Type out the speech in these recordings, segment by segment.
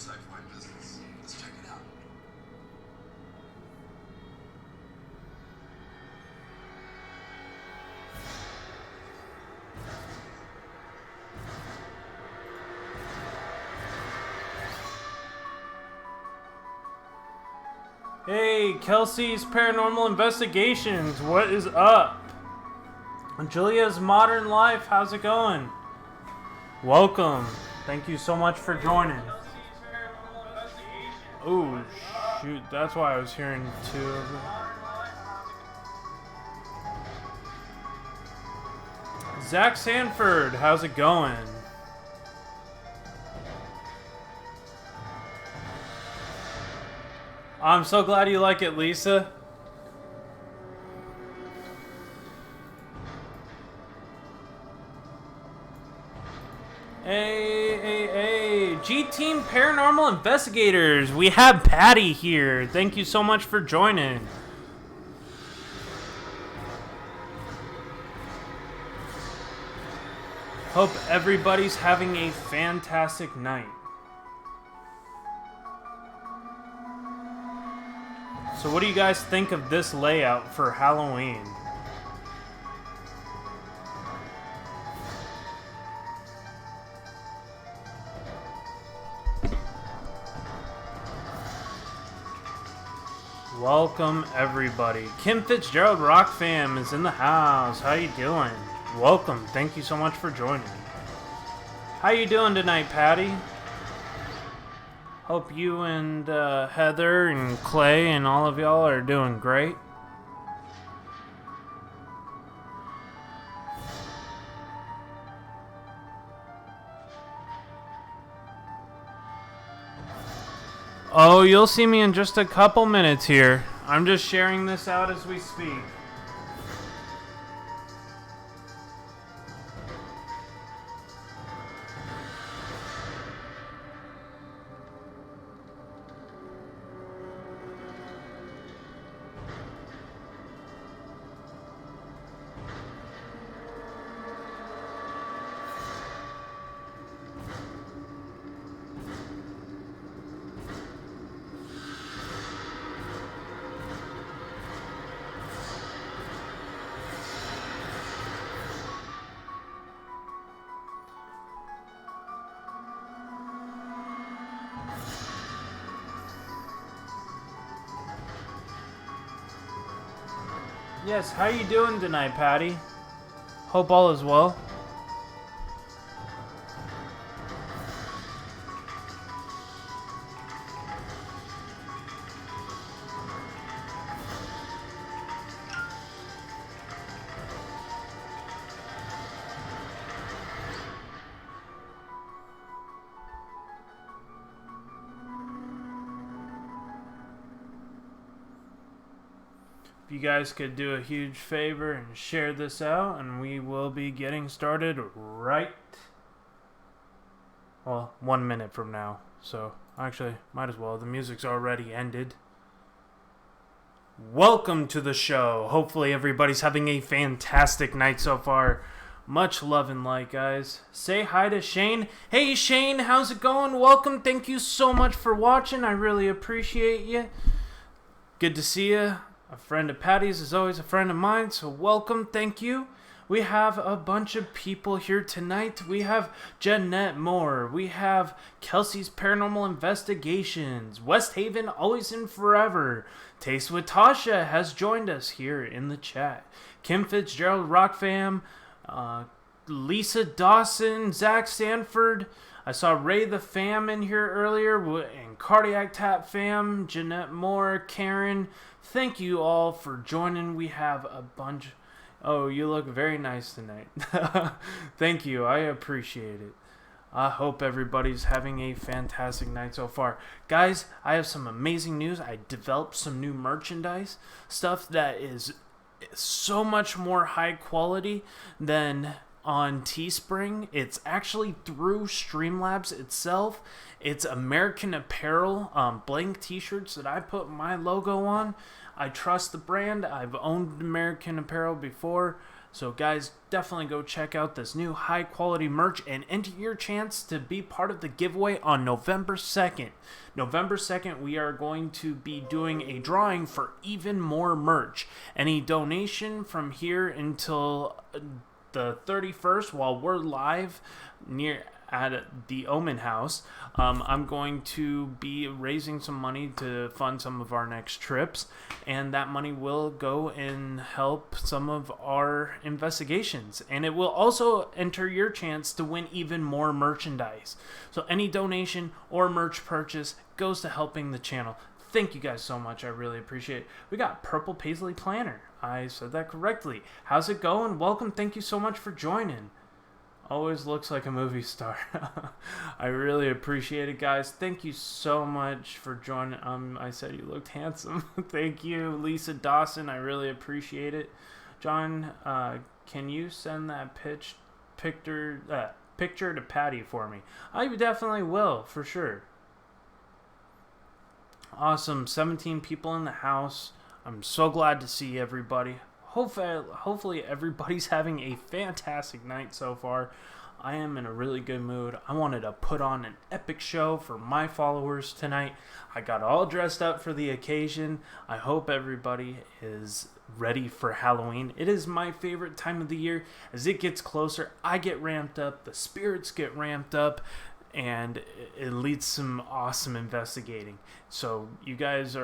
sci-fi business. Let's check it out. Hey, Kelsey's Paranormal Investigations, what is up? Julia's Modern Life, how's it going? Welcome. Thank you so much for joining. Oh, shoot, that's why I was hearing two of them. Zach Sanford, how's it going? I'm so glad you like it, Lisa. Hey, G-Team Paranormal Investigators. We have Patty here. Thank you so much for joining. Hope everybody's having a fantastic night. So what do you guys think of this layout for Halloween? Welcome everybody. Kim FITZGERALD Rock Fam is in the house. How you doing? Welcome. Thank you so much for joining. How you doing tonight, Patty? Hope you and Heather and Clay and all of y'all are doing great. Oh, you'll see me in just a couple minutes here. I'm just sharing this out as we speak. Yes, how you doing tonight, Patty? Hope all is well. If you guys could do a huge favor and share this out, and we will be getting started right, well, 1 minute from now. So, actually, might as well. The music's already ended. Welcome to the show. Hopefully everybody's having a fantastic night so far. Much love and light, guys. Say hi to Shane. Hey, Shane, how's it going? Welcome. Thank you so much for watching. I really appreciate you. Good to see you. A friend of Patty's is always a friend of mine, so welcome, thank you. We have a bunch of people here tonight. We have Jeanette Moore. We have Kelsey's Paranormal Investigations. West Haven, Always and Forever. Taste with Tasha has joined us here in the chat. Kim FITZGERALD Rock Fam. Lisa Dawson. Zach Sanford. I saw Ray the Fam in here earlier. And Cardiac Tap Fam. Jeanette Moore. Karen. Thank you all for joining. We have a bunch. Oh, you look very nice tonight. Thank you. I appreciate it. I hope everybody's having a fantastic night so far. Guys, I have some amazing news. I developed some new merchandise. Stuff that is so much more high quality than on Teespring. It's actually through Streamlabs itself. It's American Apparel blank t-shirts that I put my logo on. I trust the brand. I've owned American Apparel before. So guys, definitely go check out this new high quality merch and enter your chance to be part of the giveaway on November 2nd. November 2nd, we are going to be doing a drawing for even more merch. Any donation from here until the 31st, while we're live near at the Omen House, I'm going to be raising some money to fund some of our next trips, and that money will go and help some of our investigations, and it will also enter your chance to win even more merchandise. So any donation or merch purchase goes to helping the channel. Thank you guys so much. I really appreciate it. We got Purple Paisley Planner. I said that correctly. How's it going? Welcome. Thank you so much for joining. Always looks like a movie star. I really appreciate it, guys. Thank you so much for joining. I said you looked handsome. Thank you, Lisa Dawson. I really appreciate it. John, can you send that picture to Patty for me? I definitely will, for sure. Awesome. 17 people in the house. I'm so glad to see everybody. Hopefully everybody's having a fantastic night so far. I am in a really good mood. I wanted to put on an epic show for my followers tonight. I got all dressed up for the occasion. I hope everybody is ready for Halloween. It is my favorite time of the year. As it gets closer, I get ramped up, the spirits get ramped up, and it leads some awesome investigating. So you guys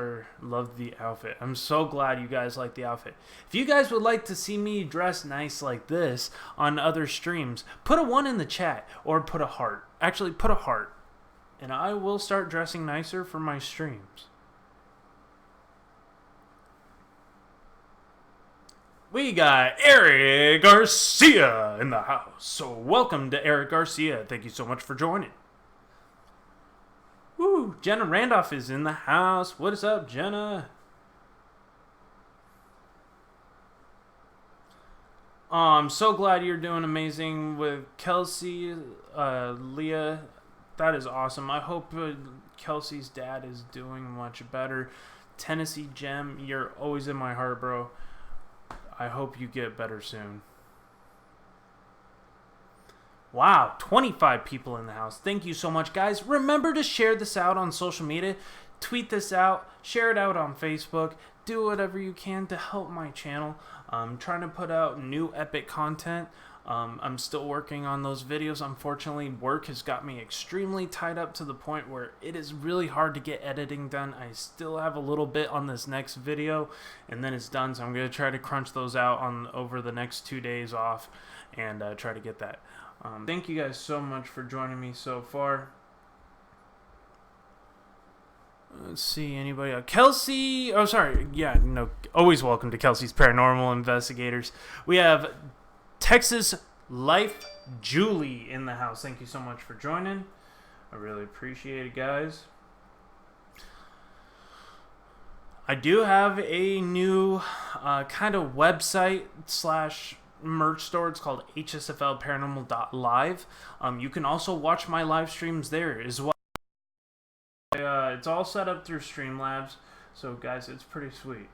love the outfit. I'm so glad you guys like the outfit. If you guys would like to see me dress nice like this on other streams, put a 1 in the chat or put a heart. Actually, put a heart, and I will start dressing nicer for my streams. We got Eric Garcia in the house. So welcome to Eric Garcia. Thank you so much for joining. Woo, Jenna Randolph is in the house. What is up, Jenna? I'm so glad you're doing amazing with Kelsey, Leah. That is awesome. I hope Kelsey's dad is doing much better. Tennessee Gem, you're always in my heart, bro. I hope you get better soon. Wow, 25 people in the house. Thank you so much, guys. Remember to share this out on social media. Tweet this out. Share it out on Facebook. Do whatever you can to help my channel. I'm trying to put out new epic content. I'm still working on those videos. Unfortunately, work has got me extremely tied up to the point where it is really hard to get editing done. I still have a little bit on this next video, and then it's done. So I'm going to try to crunch those out over the next 2 days off and try to get that. Thank you guys so much for joining me so far. Let's see, anybody else? Kelsey, oh sorry, yeah, no, always welcome to Kelsey's Paranormal Investigators. We have Texas Life Julie in the house. Thank you so much for joining. I really appreciate it, guys. I do have a new kind of website / merch store. It's called hsflparanormal.live. You can also watch my live streams there as well. It's all set up through Streamlabs, so guys, it's pretty sweet.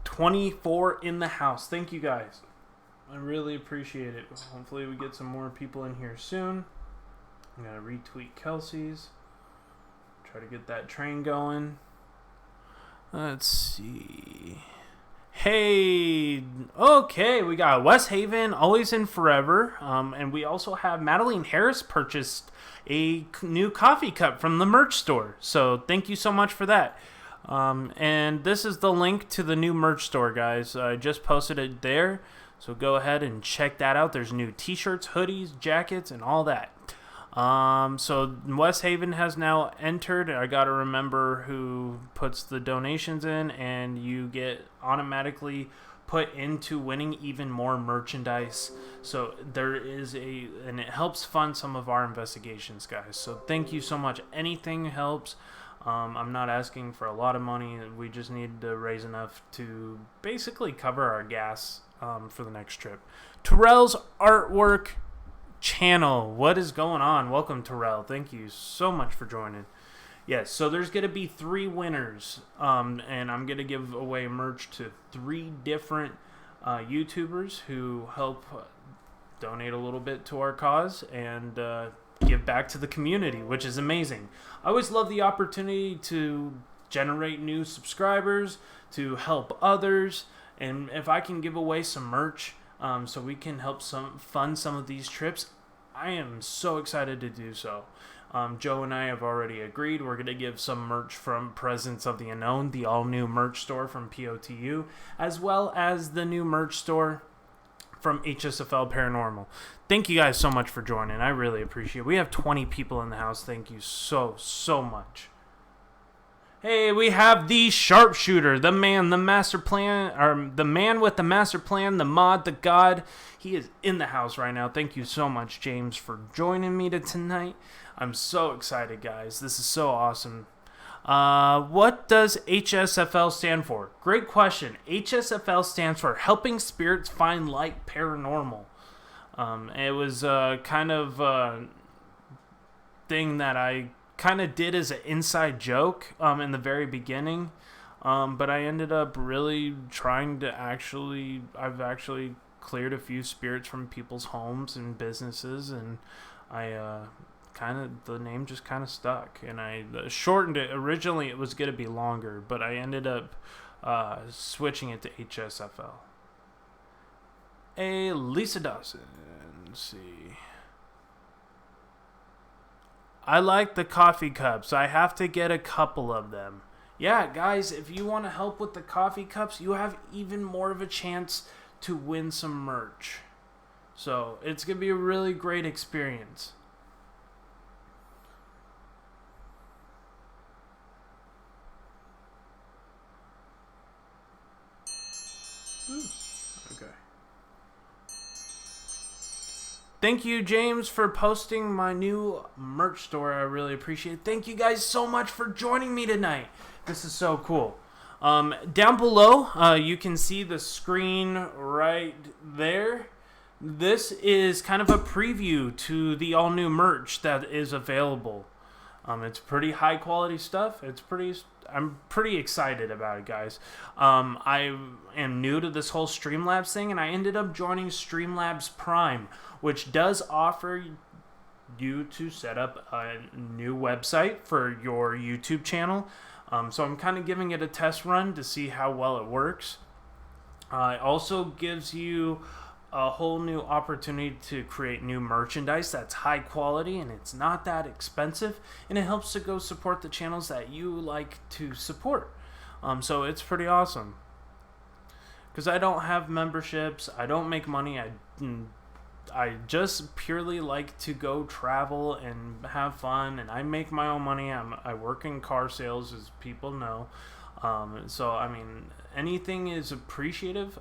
$24 in the house. Thank you guys. I really appreciate it. Hopefully we get some more people in here soon. I'm gonna retweet Kelsey's. Try to get that train going. Let's see. Hey, okay, we got West Haven, Always and Forever, and we also have Madeline Harris purchased a new coffee cup from the merch store, so thank you so much for that. And this is the link to the new merch store, guys. I just posted it there, so go ahead and check that out. There's new t-shirts, hoodies, jackets, and all that. So West Haven has now entered. I gotta remember who puts the donations in, and you get automatically put into winning even more merchandise. So there is and it helps fund some of our investigations, guys. So thank you so much. Anything helps. I'm not asking for a lot of money. We just need to raise enough to basically cover our gas for the next trip. Terrell's artwork channel, what is going on? Welcome, Terrell. Thank you so much for joining. Yes, so there's going to be 3 winners, and I'm going to give away merch to 3 different YouTubers who help donate a little bit to our cause and give back to the community, which is amazing. I always love the opportunity to generate new subscribers, to help others, and if I can give away some merch so we can help fund some of these trips, I am so excited to do so. Joe and I have already agreed we're going to give some merch from Presence of the Unknown, the all-new merch store from POTU, as well as the new merch store from HSFL Paranormal. Thank you guys so much for joining. I really appreciate it. We have 20 people in the house. Thank you so much. Hey, we have the sharpshooter, the man, the master plan, or the man with the master plan, the mod, the god. He is in the house right now. Thank you so much, James, for joining me tonight. I'm so excited, guys. This is so awesome. What does HSFL stand for? Great question. HSFL stands for Helping Spirits Find Light Paranormal. It was kind of a thing that I kind of did as an inside joke in the very beginning, but I ended up really trying to I've actually cleared a few spirits from people's homes and businesses, and the name just kind of stuck, and I shortened it. Originally it was going to be longer, but I ended up switching it to HSFL. Lisa Dawson, let's see. I like the coffee cups. I have to get a couple of them. Yeah, guys, if you want to help with the coffee cups, you have even more of a chance to win some merch. So it's going to be a really great experience. Okay. Thank you, James, for posting my new merch store. I really appreciate it. Thank you guys so much for joining me tonight. This is so cool. Down below, you can see the screen right there. This is kind of a preview to the all-new merch that is available. It's pretty high-quality stuff. I'm pretty excited about it, guys. I am new to this whole Streamlabs thing, and I ended up joining Streamlabs Prime, which does offer you to set up a new website for your YouTube channel. So I'm kind of giving it a test run to see how well it works. It also gives you a whole new opportunity to create new merchandise that's high quality and it's not that expensive, and it helps to go support the channels that you like to support. So it's pretty awesome, because I don't have memberships, I don't make money, I just purely like to go travel and have fun, and I make my own money. I work in car sales, as people know. So I mean, anything is appreciative.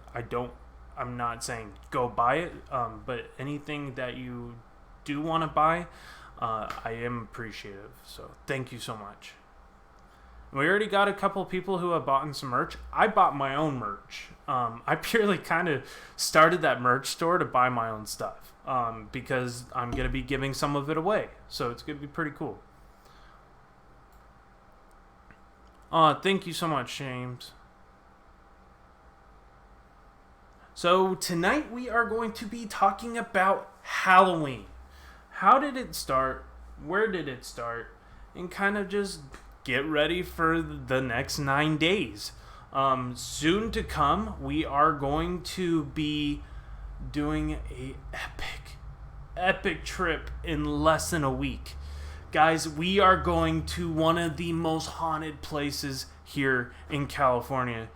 I'm not saying go buy it, but anything that you do want to buy, I am appreciative. So thank you so much. We already got a couple people who have bought some merch. I bought my own merch. I purely kind of started that merch store to buy my own stuff, because I'm going to be giving some of it away. So it's going to be pretty cool. Thank you so much, James. So tonight we are going to be talking about Halloween. How did it start? Where did it start? And kind of just get ready for the next 9 days. Soon to come, we are going to be doing a epic trip in less than a week. Guys, we are going to one of the most haunted places here in California.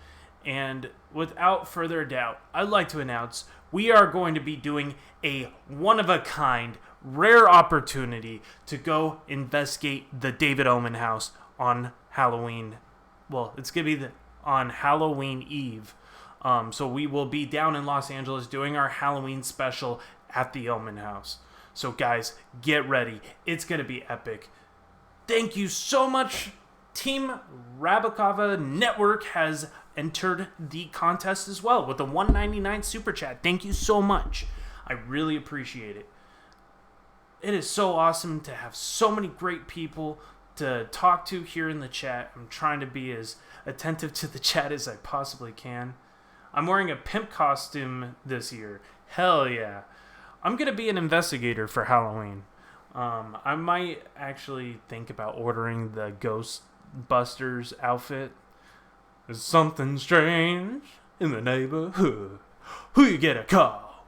And without further doubt, I'd like to announce we are going to be doing a one-of-a-kind, rare opportunity to go investigate the David Omen house on Halloween. Well, it's going to be on Halloween Eve. So we will be down in Los Angeles doing our Halloween special at the Omen house. So guys, get ready. It's going to be epic. Thank you so much. Team Rabakava Network has entered the contest as well with a $1.99 super chat. Thank you so much. I really appreciate it. It is so awesome to have so many great people to talk to here in the chat. I'm trying to be as attentive to the chat as I possibly can. I'm wearing a pimp costume this year. Hell yeah. I'm going to be an investigator for Halloween. I might actually think about ordering the Ghostbusters outfit. There's something strange in the neighborhood. Who you get a call?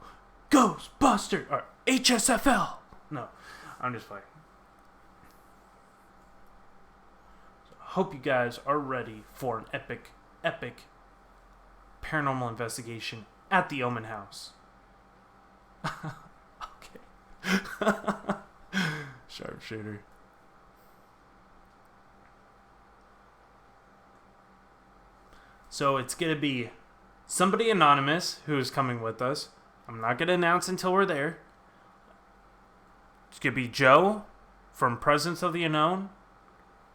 Ghostbuster or HSFL? No, I'm just playing. So I hope you guys are ready for an epic paranormal investigation at the Omen House. Okay. Sharpshooter. So it's going to be somebody anonymous who is coming with us. I'm not going to announce until we're there. It's going to be Joe from Presence of the Unknown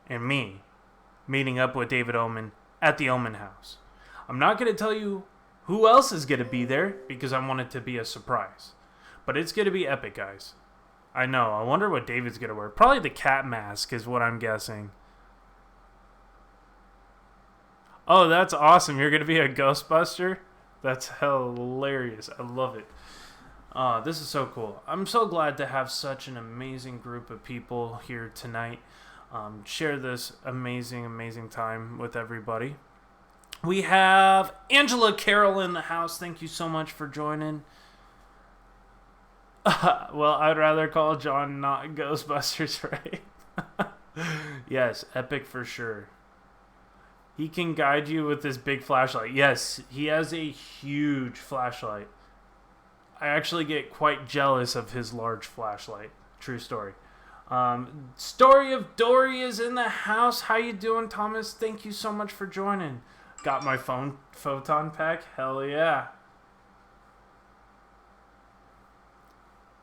and me meeting up with David Omen at the Omen House. I'm not going to tell you who else is going to be there because I want it to be a surprise. But it's going to be epic, guys. I know. I wonder what David's going to wear. Probably the cat mask is what I'm guessing. Oh, that's awesome. You're going to be a Ghostbuster? That's hilarious. I love it. This is so cool. I'm so glad to have such an amazing group of people here tonight. Share this amazing time with everybody. We have Angela Carroll in the house. Thank you so much for joining. Well, I'd rather call John not Ghostbusters, right? Yes, epic for sure. He can guide you with this big flashlight. Yes, he has a huge flashlight. I actually get quite jealous of his large flashlight. True story. Story of Dory is in the house. How you doing, Thomas? Thank you so much for joining. Got my photon pack? Hell yeah.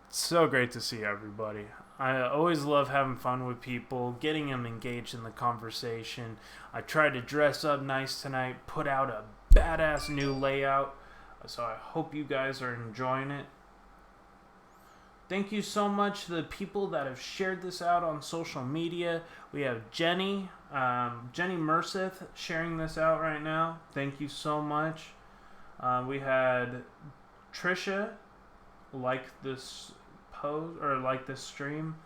So great to see everybody. I always love having fun with people, getting them engaged in the conversation. I tried to dress up nice tonight, put out a badass new layout, so I hope you guys are enjoying it. Thank you so much to the people that have shared this out on social media. We have Jenny Merseth sharing this out right now. Thank you so much. We had Trisha like this post or like this stream.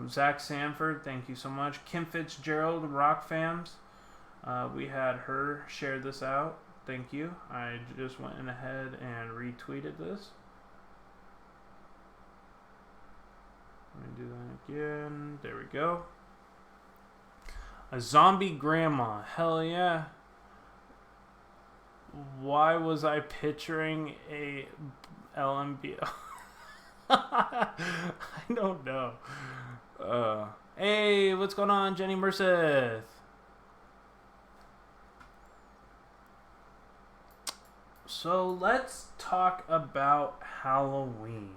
Zach Sanford, thank you so much. Kim FITZGERALD ROCK FAMZ. We had her share this out. Thank you. I just went in ahead and retweeted this. Let me do that again. There we go. A zombie grandma. Hell yeah. Why was I picturing a LMBO? I don't know. Hey, what's going on, Jenny Merseth? So let's talk about Halloween.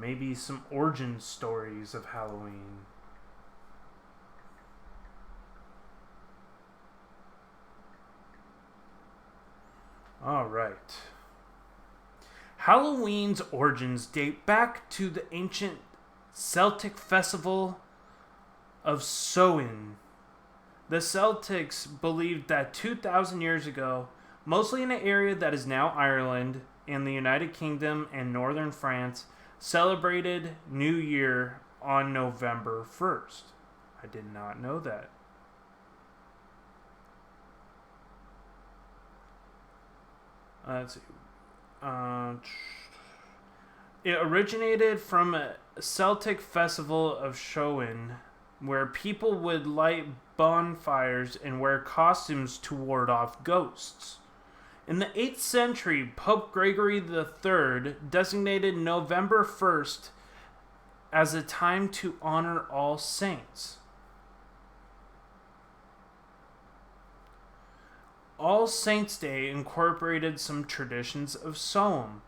Maybe some origin stories of Halloween. All right. Halloween's origins date back to the ancient Celtic festival of Samhain. The Celtics believed that 2,000 years ago, mostly in an area that is now Ireland and the United Kingdom and northern France, celebrated New Year on November 1st. I did not know that. Let's see. It originated from a Celtic festival of Samhain, where people would light bonfires and wear costumes to ward off ghosts. In the 8th century, Pope Gregory III designated November 1st as a time to honor all saints. All Saints' Day incorporated some traditions of Samhain.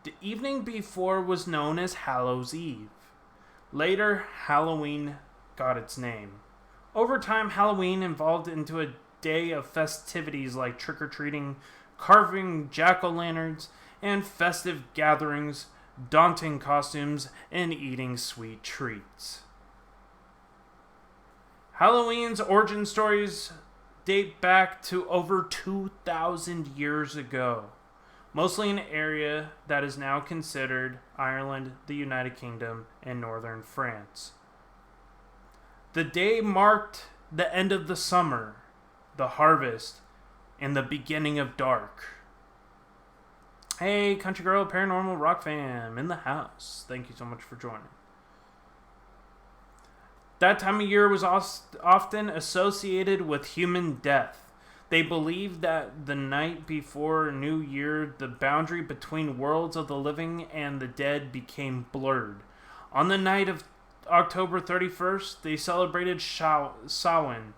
The evening before was known as Hallows' Eve. Later, Halloween got its name. Over time, Halloween evolved into a day of festivities like trick-or-treating, carving jack-o'-lanterns, and festive gatherings, daunting costumes, and eating sweet treats. Halloween's origin stories date back to over 2,000 years ago, mostly in an area that is now considered Ireland, the United Kingdom, and northern France. The day marked the end of the summer, the harvest, and the beginning of dark. Hey, Country Girl, Paranormal Rock Fam in the house. Thank you so much for joining. That time of year was often associated with human death. They believed that the night before New Year, the boundary between worlds of the living and the dead became blurred. On the night of October 31st, they celebrated Samhain,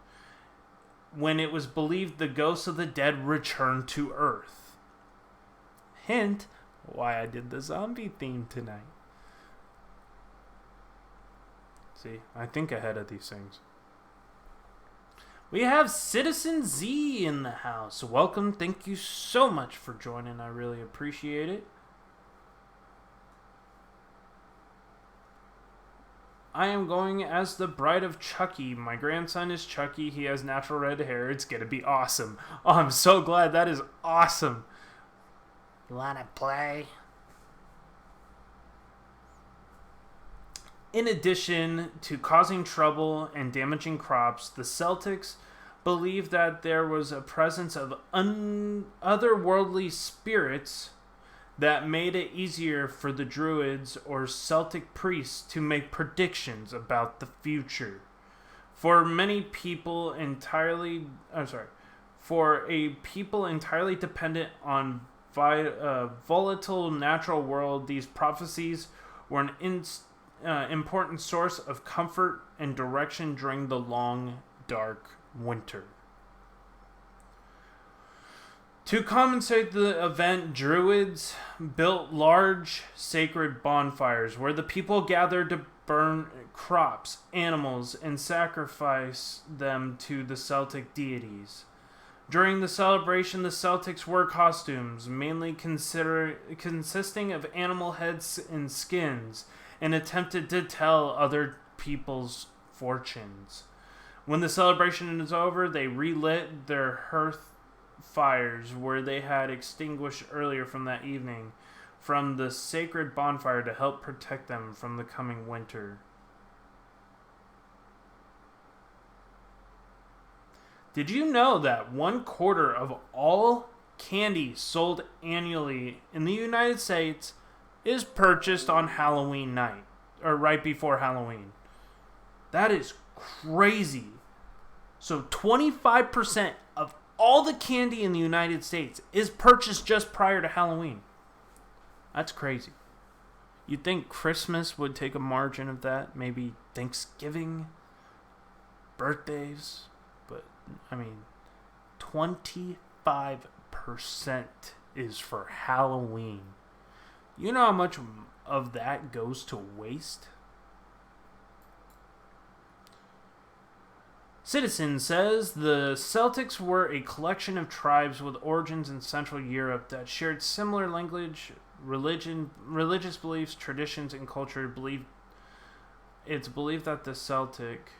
when it was believed the ghosts of the dead returned to Earth. Hint, why I did the zombie theme tonight. See, I think ahead of these things. We have Citizen Z in the house. Welcome. Thank you so much for joining. I really appreciate it. I am going as the bride of Chucky. My grandson is Chucky. He has natural red hair. It's going to be awesome. Oh, I'm so glad. That is awesome. You want to play? In addition to causing trouble and damaging crops, the Celtics believed that there was a presence of otherworldly spirits that made it easier for the Druids or Celtic priests to make predictions about the future. For a people entirely dependent on volatile natural world, these prophecies were an important source of comfort and direction during the long, dark winter. To compensate the event, Druids built large sacred bonfires where the people gathered to burn crops, animals, and sacrifice them to the Celtic deities. During the celebration, the Celtics wore costumes, mainly consisting of animal heads and skins, and attempted to tell other people's fortunes. When the celebration is over, they relit their hearth fires where they had extinguished earlier from that evening from the sacred bonfire to help protect them from the coming winter. Did you know that 1/4 of all candy sold annually in the United States is purchased on Halloween night, or right before Halloween? That is crazy. So 25% of all the candy in the United States is purchased just prior to Halloween. That's crazy. You'd think Christmas would take a margin of that, maybe Thanksgiving, birthdays, but 25% is for Halloween. You know how much of that goes to waste? Citizen says the Celtics were a collection of tribes with origins in Central Europe that shared similar language, religious beliefs, traditions, and culture. It's believed that the Celtic...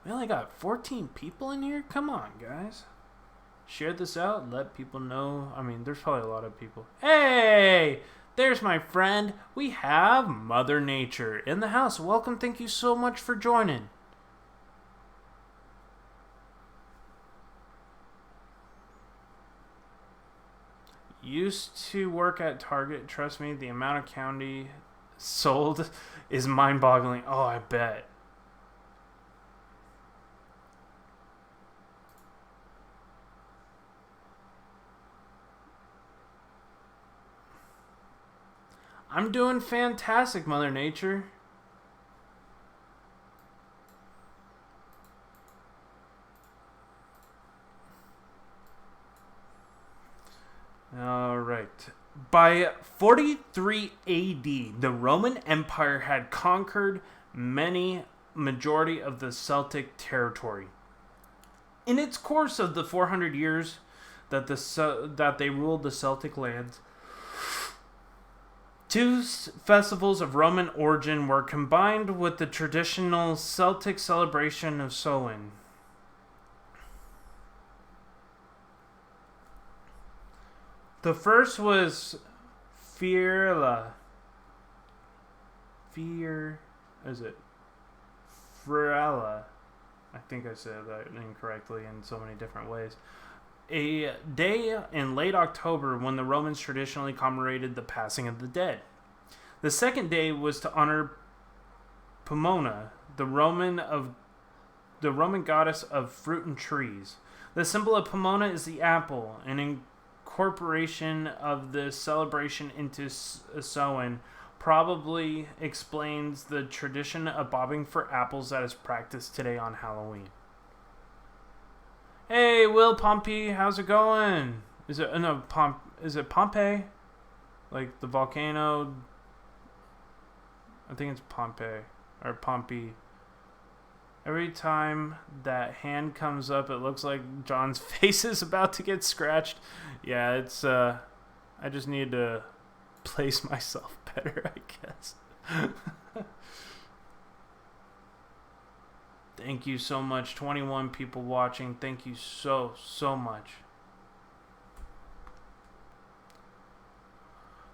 We only got 14 people in here? Come on, guys. Share this out. Let people know. There's probably a lot of people. Hey! There's my friend. We have Mother Nature in the house. Welcome. Thank you so much for joining. Used to work at Target. Trust me, the amount of candy sold is mind-boggling. Oh, I bet. I'm doing fantastic, Mother Nature. All right. By 43 AD, the Roman Empire had conquered majority of the Celtic territory. In its course of the 400 years that they ruled the Celtic lands, Two festivals of Roman origin were combined with the traditional Celtic celebration of Samhain. The first was Firla. Firella. I think I said that incorrectly in so many different ways. A day in late October when the Romans traditionally commemorated the passing of the dead. The second day was to honor Pomona, the Roman goddess of fruit and trees. The symbol of Pomona is the apple, an incorporation of the celebration into Samhain probably explains the tradition of bobbing for apples that is practiced today on Halloween. Hey, Will Pompeii, how's it going? Is it Pompeii? Like the volcano? I think it's Pompeii or Pompeii. Every time that hand comes up, it looks like John's face is about to get scratched. Yeah, it's I just need to place myself better, I guess. Thank you so much. 21 people watching. Thank you so much.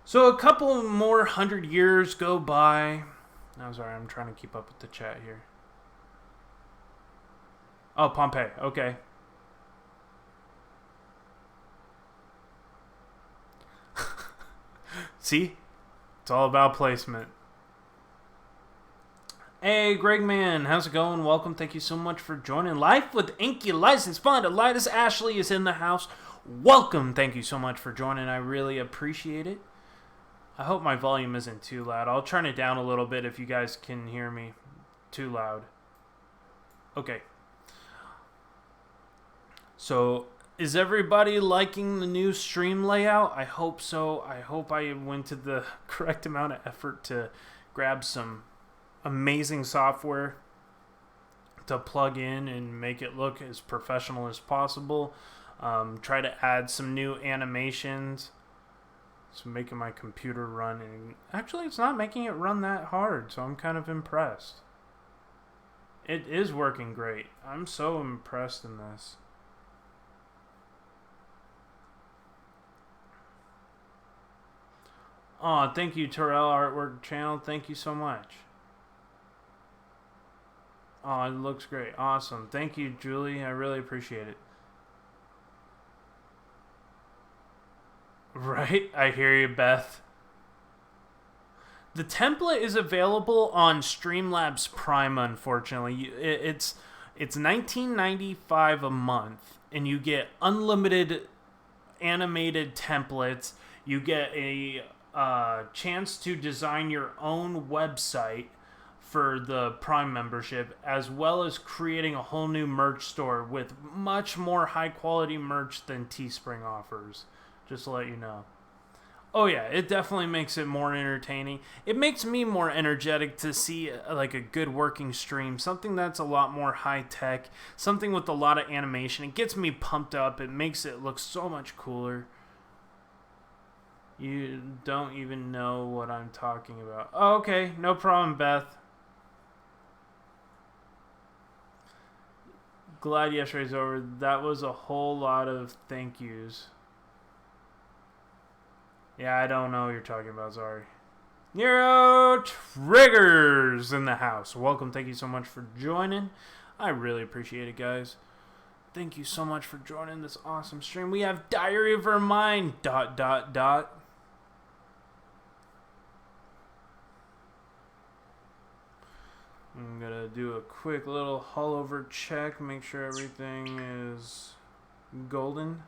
So a couple more 100 years go by. I'm sorry, I'm trying to keep up with the chat here. Oh, Pompeii. Okay. See? It's all about placement. Hey, Greg Man, how's it going? Welcome. Thank you so much for joining. Life with Inky License Fund. Elias Ashley is in the house. Welcome. Thank you so much for joining. I really appreciate it. I hope my volume isn't too loud. I'll turn it down a little bit if you guys can hear me too loud. Okay. So, is everybody liking the new stream layout? I hope so. I hope I went to the correct amount of effort to grab some amazing software to plug in and make it look as professional as possible. Try to add some new animations. It's making my computer run, and actually it's not making it run that hard, so I'm kind of impressed. It is working great. I'm so impressed in this. Oh, thank you, Terrell Artwork Channel. Thank you so much. Oh, it looks great. Awesome. Thank you, Julie. I really appreciate it. Right? I hear you, Beth. The template is available on Streamlabs Prime, unfortunately. It's $19.95 a month, and you get unlimited animated templates. You get a chance to design your own website for the Prime membership, as well as creating a whole new merch store with much more high-quality merch than Teespring offers. Just to let you know. Oh yeah, it definitely makes it more entertaining. It makes me more energetic to see like a good working stream, something that's a lot more high-tech, something with a lot of animation. It gets me pumped up. It makes it look so much cooler. You don't even know what I'm talking about. Oh, okay, no problem, Beth. Glad yesterday's over. That was a whole lot of thank yous. Yeah, I don't know what you're talking about, sorry. Nero Triggers in the house. Welcome, thank you so much for joining. I really appreciate it, guys. Thank you so much for joining this awesome stream. We have Diary of Her Mind, ... I'm gonna do a quick little hull over check, make sure everything is golden.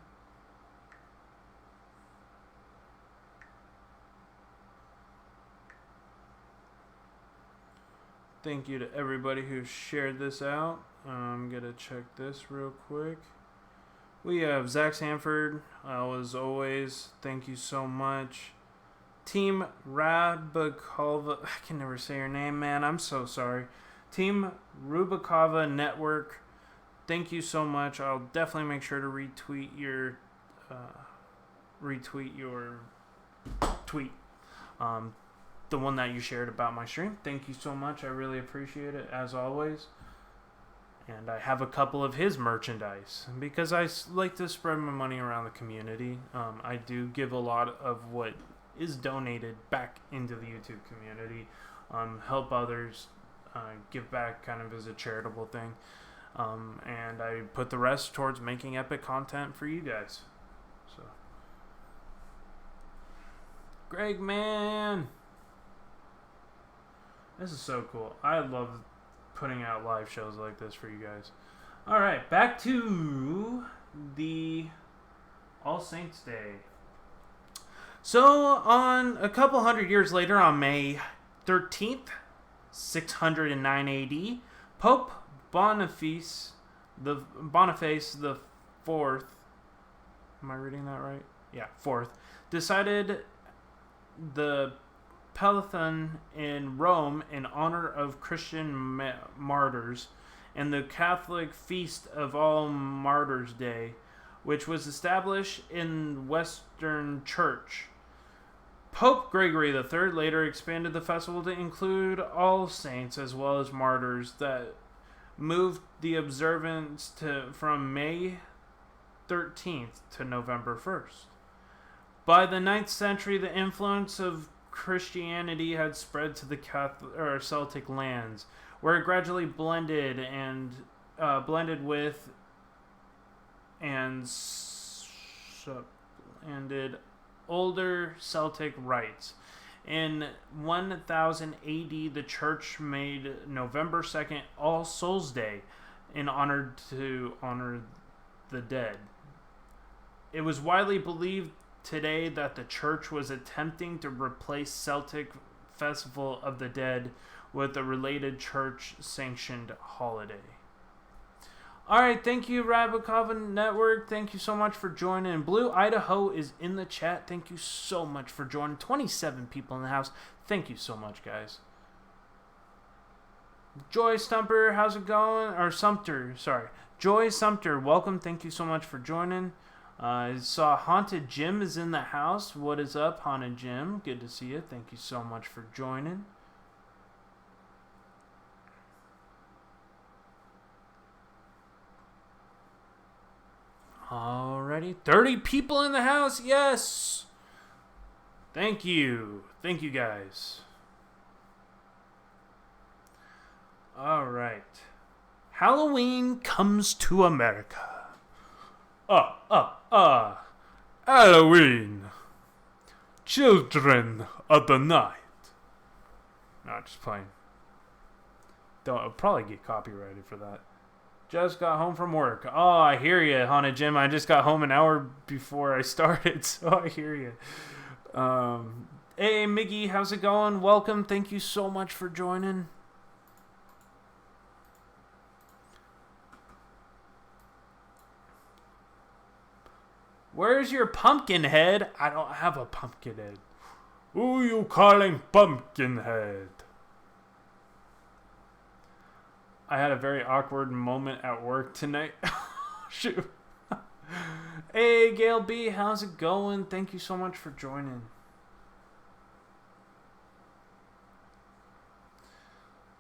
Thank you to everybody who shared this out. I'm gonna check this real quick. We have Zach Sanford, as always. Thank you so much. Team Rubikova, I can never say your name, man. I'm so sorry. Team Rubikova Network, thank you so much. I'll definitely make sure to retweet your tweet. the one that you shared about my stream. Thank you so much. I really appreciate it, as always. And I have a couple of his merchandise because I like to spread my money around the community. I do give a lot of what is donated back into the YouTube community, help others, give back kind of as a charitable thing. And I put the rest towards making epic content for you guys. So, Greg, man, this is so cool. I love putting out live shows like this for you guys. All right, back to the All Saints Day. So, on a couple hundred years later, on May 13th, 609 AD, Pope Boniface the Fourth. Am I reading that right? Yeah, Fourth decided the Parathon in Rome in honor of Christian martyrs, and the Catholic Feast of All Martyrs Day, which was established in Western Church. Pope Gregory III later expanded the festival to include all saints as well as martyrs, that moved the observance from May 13th to November 1st. By the 9th century, the influence of Christianity had spread to the Celtic lands, where it gradually blended with and supplanted older Celtic rites. In 1000 AD, the church made November 2nd All Souls Day in honor the dead. It was widely believed today that the church was attempting to replace Celtic Festival of the Dead with a related church-sanctioned holiday. Alright, thank you, Rabakova Network. Thank you so much for joining. Blue Idaho is in the chat. Thank you so much for joining. 27 people in the house. Thank you so much, guys. Joy Stumper, how's it going? Or Sumter, sorry. Joy Sumter, welcome. Thank you so much for joining. I saw Haunted Jim is in the house. What is up, Haunted Jim? Good to see you. Thank you so much for joining. Alrighty. 30 people in the house. Yes. Thank you. Thank you, guys. Alright. Halloween comes to America. Halloween. Children of the night. No, just playing. I'll probably get copyrighted for that. Just got home from work. Oh, I hear you, Haunted Jim. I just got home an hour before I started, so I hear you. Hey, Miggy, how's it going? Welcome. Thank you so much for joining. Where's your pumpkin head? I don't have a pumpkin head. Who you calling pumpkin head? I had a very awkward moment at work tonight. Shoot. Hey, Gail B, how's it going? Thank you so much for joining.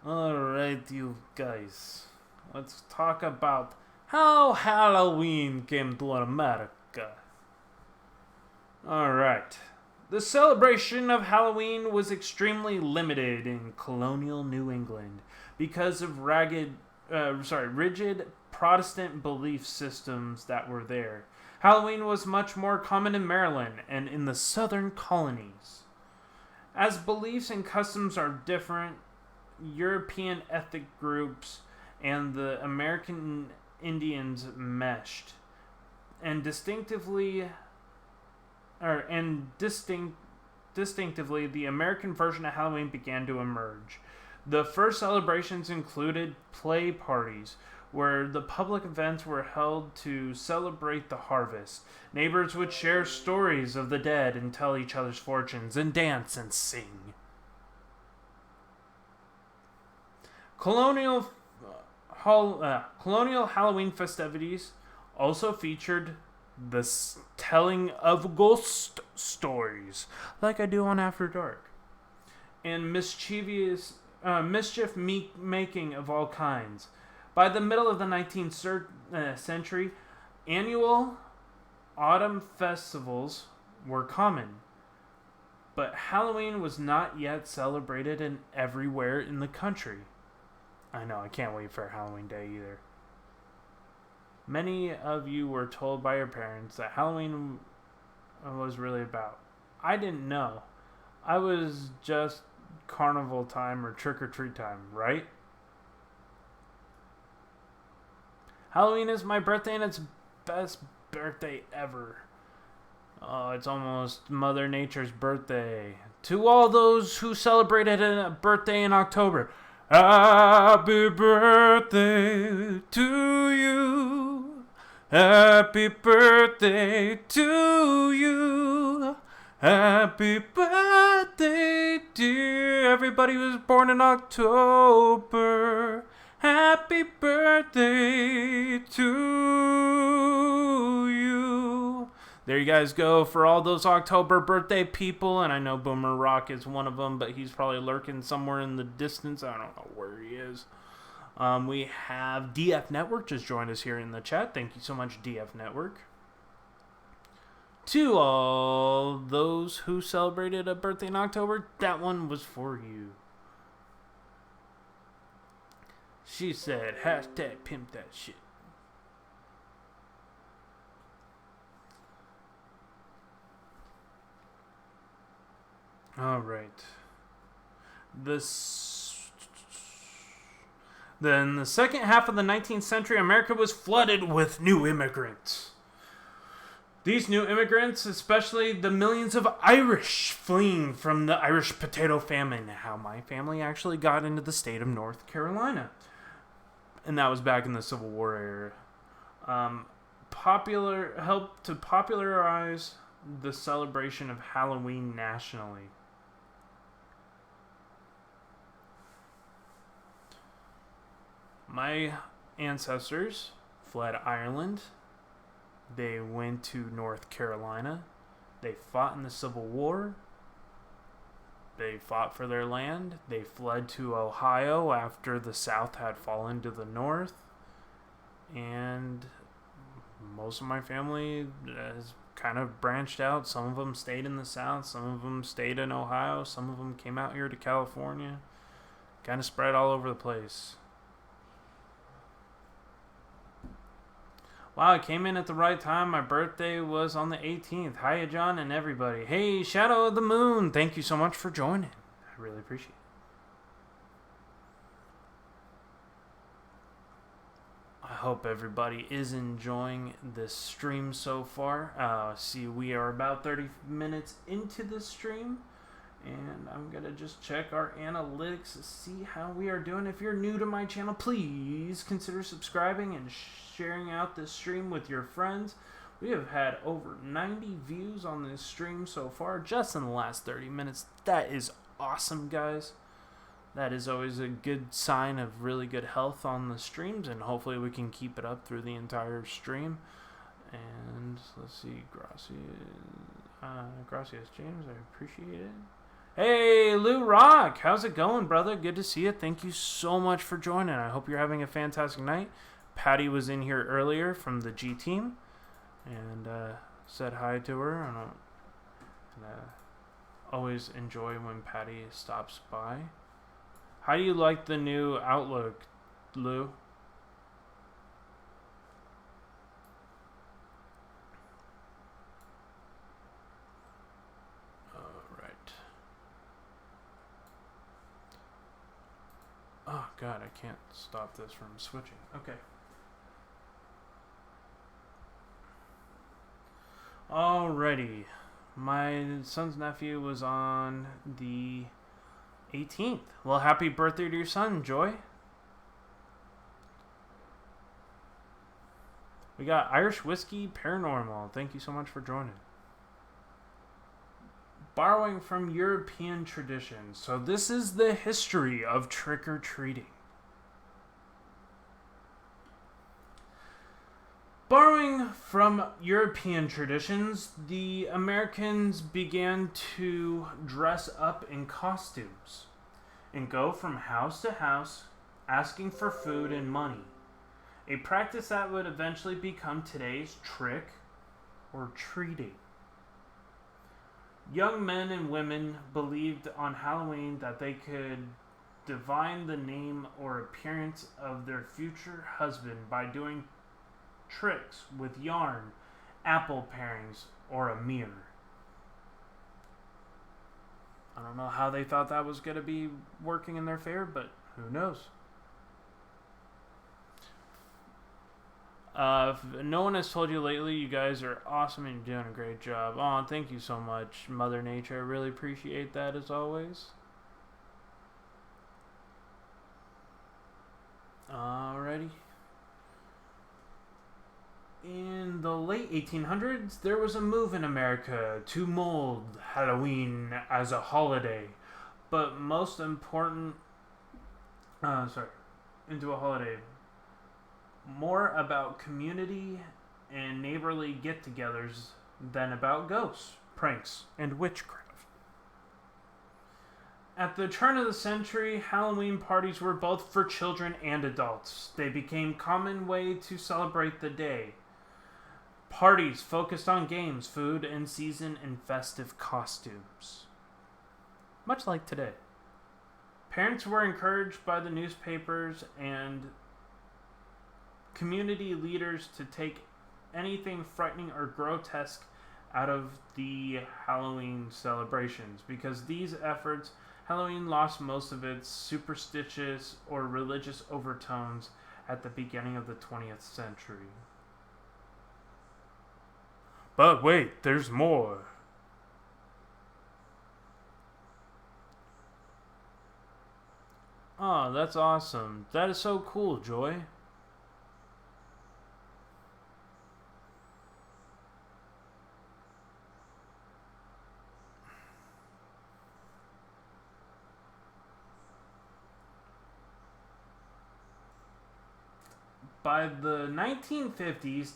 Alright, you guys. Let's talk about how Halloween came to America. Alright. The celebration of Halloween was extremely limited in colonial New England because of rigid Protestant belief systems that were there. Halloween was much more common in Maryland and in the southern colonies. As beliefs and customs are different, European ethnic groups and the American Indians meshed, and distinctively, the American version of Halloween began to emerge. The first celebrations included play parties, where the public events were held to celebrate the harvest. Neighbors would share stories of the dead and tell each other's fortunes and dance and sing. Colonial Halloween festivities also featured telling of ghost stories, like I do on After Dark, and mischief making of all kinds. By the middle of the 19th century, annual autumn festivals were common, but Halloween was not yet celebrated everywhere in the country. I know, I can't wait for Halloween Day either. Many of you were told by your parents that Halloween was really about. I didn't know. I was just carnival time or trick-or-treat time, right? Halloween is my birthday and it's best birthday ever. Oh, it's almost Mother Nature's birthday. To all those who celebrated a birthday in October, happy birthday to you. Happy birthday to you. Happy birthday, dear everybody who was born in October. Happy birthday to you. There you guys go for all those October birthday people. And I know Boomer Rock is one of them, but he's probably lurking somewhere in the distance. I don't know where he is. We have DF Network just joined us here in the chat. Thank you so much, DF Network. To all those who celebrated a birthday in October, that one was for you. She said, hashtag pimp that shit. All right. Then the second half of the 19th century, America was flooded with new immigrants. These new immigrants, especially the millions of Irish fleeing from the Irish potato famine, how my family actually got into the state of North Carolina. And that was back in the Civil War era. Helped to popularize the celebration of Halloween nationally. My ancestors fled Ireland. They went to North Carolina. They fought in the Civil War. They fought for their land. They fled to Ohio after the South had fallen to the North. And most of my family has kind of branched out. Some of them stayed in the South. Some of them stayed in Ohio. Some of them came out here to California. Kind of spread all over the place. Wow, I came in at the right time. My birthday was on the 18th. Hiya, John, and everybody. Hey, Shadow of the Moon. Thank you so much for joining. I really appreciate it. I hope everybody is enjoying this stream so far. See, we are about 30 minutes into the stream. And I'm going to just check our analytics to see how we are doing. If you're new to my channel, please consider subscribing and sharing out this stream with your friends. We have had over 90 views on this stream so far, just in the last 30 minutes. That is awesome, guys. That is always a good sign of really good health on the streams, and hopefully we can keep it up through the entire stream. And let's see, Gracias, James, I appreciate it. Hey, Lou Rock, how's it going, brother? Good to see you. Thank you so much for joining. I hope you're having a fantastic night. Patty was in here earlier from the G team and said hi to her. And always enjoy when Patty stops by. How do you like the new Outlook, Lou? Oh, God, I can't stop this from switching. Okay. Alrighty. My son's nephew was on the 18th. Well, happy birthday to your son, Joy. We got Irish Whiskey Paranormal. Thank you so much for joining. Borrowing from European traditions. So this is the history of trick-or-treating. borrowing from European traditions, the Americans began to dress up in costumes and go from house to house asking for food and money, a practice that would eventually become today's trick or treating. Young men and women believed on Halloween that they could divine the name or appearance of their future husband by doing tricks with yarn, apple parings, or a mirror. I don't know how they thought that was going to be working in their favor, but who knows? If no one has told you lately, you guys are awesome and you're doing a great job. Oh, thank you so much, Mother Nature. I really appreciate that as always. Alrighty. In the late 1800s, there was a move in America to mold Halloween as a holiday, but most important, into a holiday. More about community and neighborly get-togethers than about ghosts, pranks, and witchcraft. At the turn of the century, Halloween parties were both for children and adults. They became a common way to celebrate the day. Parties focused on games, food, in season, and festive costumes. Much like today. Parents were encouraged by the newspapers and community leaders to take anything frightening or grotesque out of the Halloween celebrations. Because these efforts, Halloween lost most of its superstitious or religious overtones at the beginning of the 20th century. But wait, there's more. Oh, that's awesome. That is so cool, Joy. By the 1950s,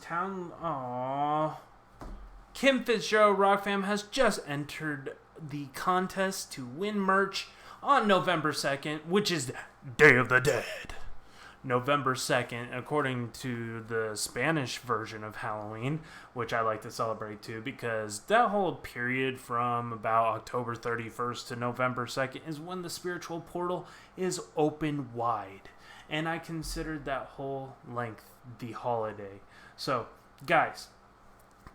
Kim FITZGERALD ROCK FAM has just entered the contest to win merch on November 2nd, which is Day of the Dead. November 2nd, according to the Spanish version of Halloween, which I like to celebrate too, because that whole period from about October 31st to November 2nd is when the spiritual portal is open wide. And I considered that whole length the holiday. So, guys,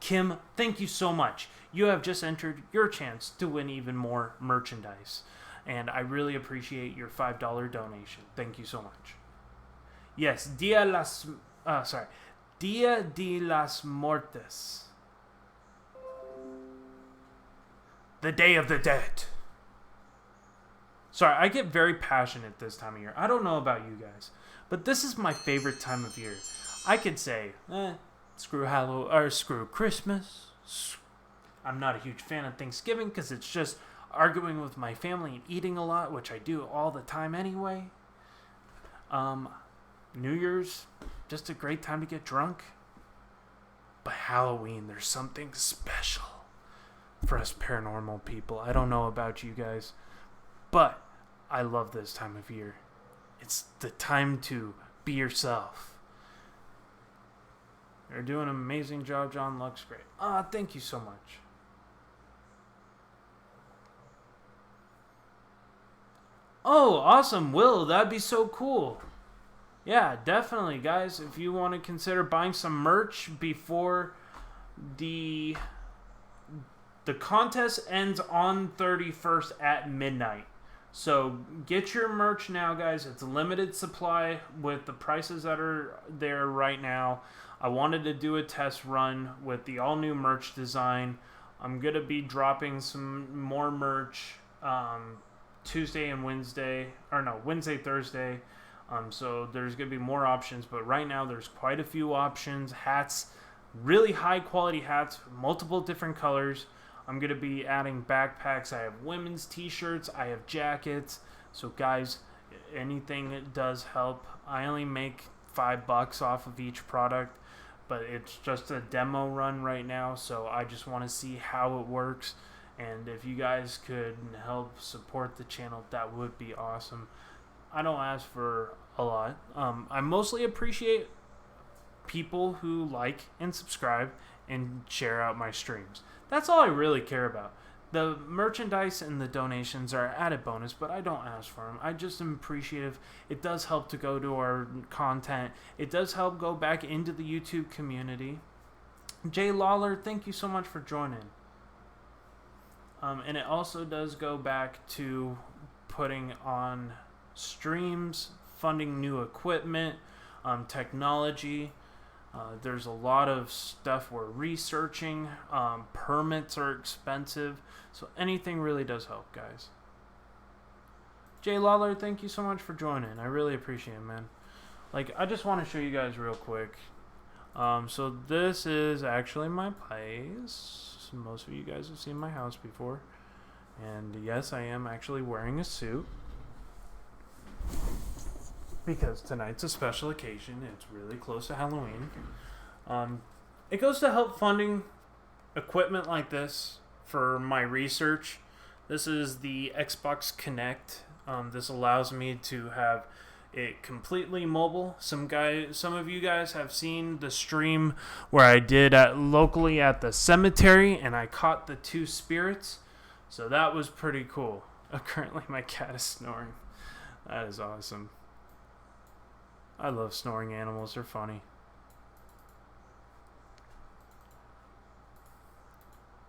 Kim, thank you so much. You have just entered your chance to win even more merchandise. And I really appreciate your $5 donation. Thank you so much. Yes, Dia de las Muertes. The Day of the Dead. Sorry, I get very passionate this time of year. I don't know about you guys, but this is my favorite time of year. I could say, screw Halloween or screw Christmas. I'm not a huge fan of Thanksgiving because it's just arguing with my family and eating a lot, which I do all the time anyway. New Year's, just a great time to get drunk. But Halloween, there's something special for us paranormal people. I don't know about you guys, but I love this time of year. It's the time to be yourself. You're doing an amazing job, John. Looks great. Thank you so much. Oh, awesome, Will. That'd be so cool. Yeah, definitely, guys. If you want to consider buying some merch before the contest ends on 31st at midnight. So get your merch now, guys. It's a limited supply with the prices that are there right now. I wanted to do a test run with the all-new merch design. I'm going to be dropping some more merch Tuesday and Wednesday. Or no, Wednesday, Thursday. So there's going to be more options. But right now there's quite a few options. Hats, really high-quality hats, multiple different colors. I'm going to be adding backpacks. I have women's t-shirts. I have jackets. So, guys, anything does help. I only make $5 off of each product. but it's just a demo run right now, so I just want to see how it works. And if you guys could help support the channel, that would be awesome. I don't ask for a lot. I mostly appreciate people who like and subscribe and share out my streams. That's all I really care about. The merchandise and the donations are added bonus, but I don't ask for them. I just am appreciative. It does help to go to our content. It does help go back into the YouTube community. Jay Lawler, thank you so much for joining. And it also does go back to putting on streams, funding new equipment, technology. There's a lot of stuff we're researching. Permits are expensive. So anything really does help, guys. Jay Lawler, thank you so much for joining. I really appreciate it, man. Like, I just want to show you guys real quick. So this is actually my place. Most of you guys have seen my house before. And yes, I am actually wearing a suit. Because tonight's a special occasion. It's really close to Halloween. It goes to help funding equipment like this for my research. This is the Xbox Kinect. This allows me to have it completely mobile. Some of you guys have seen the stream where I did locally at the cemetery, and I caught the 2 spirits. So that was pretty cool. Currently, my cat is snoring. That is awesome. I love snoring animals. They're funny.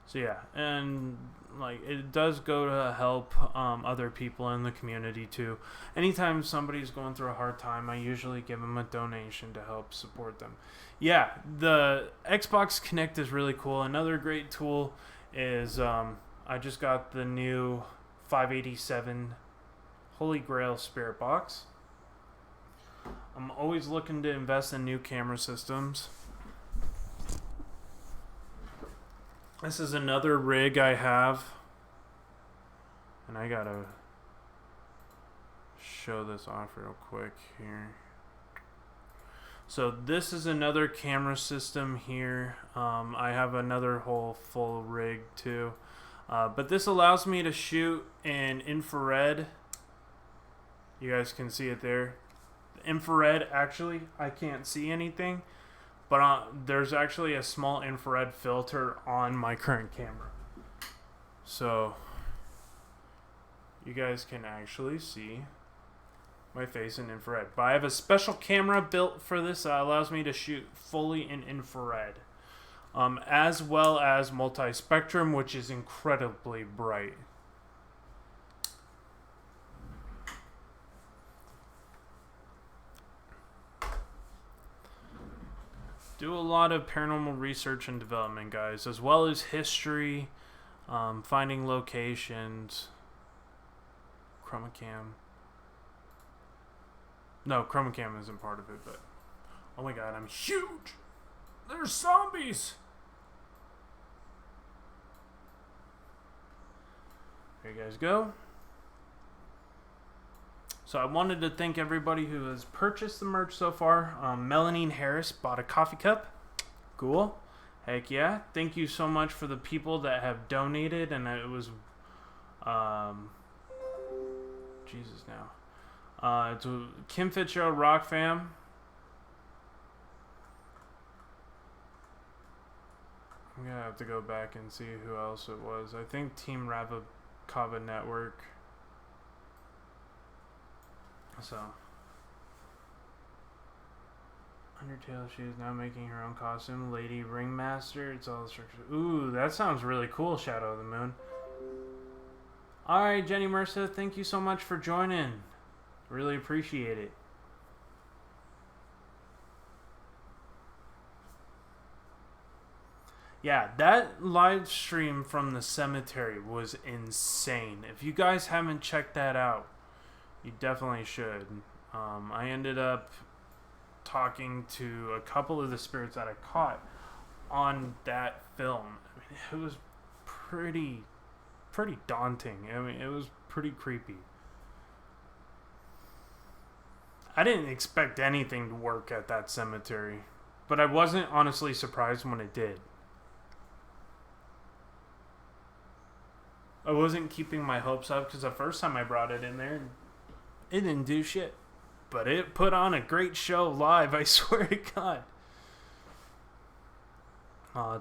So yeah, and like it does go to help other people in the community too. Anytime somebody's going through a hard time, I usually give them a donation to help support them. Yeah, the Xbox Kinect is really cool. Another great tool is I just got the new 587 Holy Grail Spirit Box. I'm always looking to invest in new camera systems. This is another rig I have. And I gotta show this off real quick here. So this is another camera system here. I have another whole full rig too. But this allows me to shoot in infrared. You guys can see it there. Infrared, actually, I can't see anything, but there's actually a small infrared filter on my current camera, so you guys can actually see my face in infrared. But I have a special camera built for this that allows me to shoot fully in infrared, as well as multi-spectrum, which is incredibly bright. Do a lot of paranormal research and development, guys, as well as history, finding locations, chroma cam. No, chroma cam isn't part of it, but oh my god, I'm huge! There's zombies! There you guys go. So I wanted to thank everybody who has purchased the merch so far. Melanine Harris bought a coffee cup. Cool. Heck yeah. Thank you so much for the people that have donated. And it was... Jesus now. It's Kim FITZGERALD Rock Fam. I'm going to have to go back and see who else it was. I think Team Ravakava Network. So, Undertale, she is now making her own costume. Lady Ringmaster, it's all structured. Ooh, that sounds really cool, Shadow of the Moon. Alright, Jenny Mercer, thank you so much for joining. Really appreciate it. Yeah, that live stream from the cemetery was insane. If you guys haven't checked that out, you definitely should. I ended up talking to a couple of the spirits that I caught on that film. I mean, it was pretty daunting. I mean, it was pretty creepy. I didn't expect anything to work at that cemetery. But I wasn't honestly surprised when it did. I wasn't keeping my hopes up because the first time I brought it in there, it didn't do shit. But it put on a great show live, I swear to God.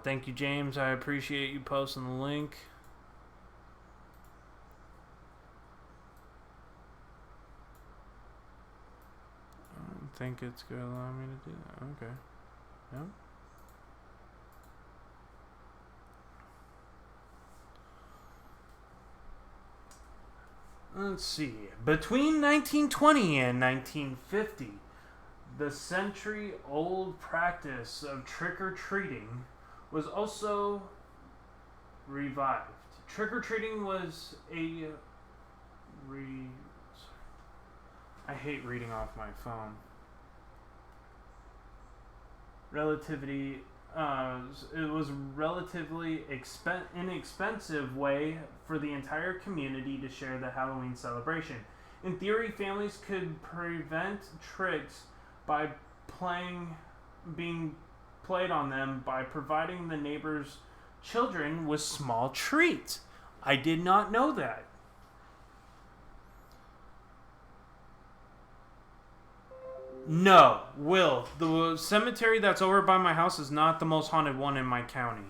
Thank you, James. I appreciate you posting the link. I don't think it's going to allow me to do that. Okay. Yep. Let's see. Between 1920 and 1950, the century-old practice of trick-or-treating was also revived. Trick-or-treating was a I hate reading off my phone. It was relatively inexpensive way for the entire community to share the Halloween celebration. In theory, families could prevent tricks by being played on them by providing the neighbors' children with small treats. I did not know that. No, Will, the cemetery that's over by my house is not the most haunted one in my county.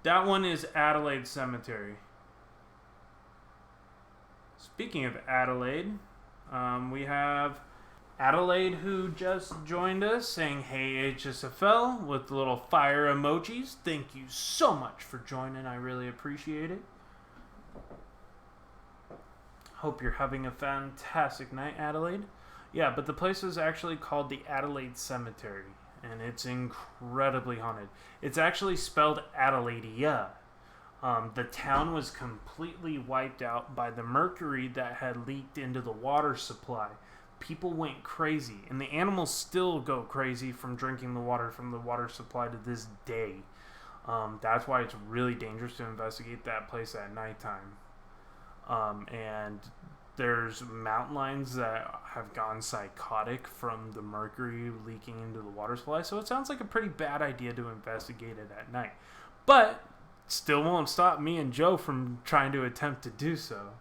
That one is Adelaide Cemetery. Speaking of Adelaide, we have Adelaide who just joined us saying, "Hey HSFL," with the little fire emojis. Thank you so much for joining. I really appreciate it. Hope you're having a fantastic night, Adelaide. Yeah, but the place is actually called the Adelaide Cemetery, and it's incredibly haunted. It's actually spelled Adelaidia. The town was completely wiped out by the mercury that had leaked into the water supply. People went crazy, and the animals still go crazy from drinking the water from the water supply to this day. That's why it's really dangerous to investigate that place at nighttime. And there's mountain lions that have gone psychotic from the mercury leaking into the water supply. So it sounds like a pretty bad idea to investigate it at night. But still won't stop me and Joe from trying to attempt to do so.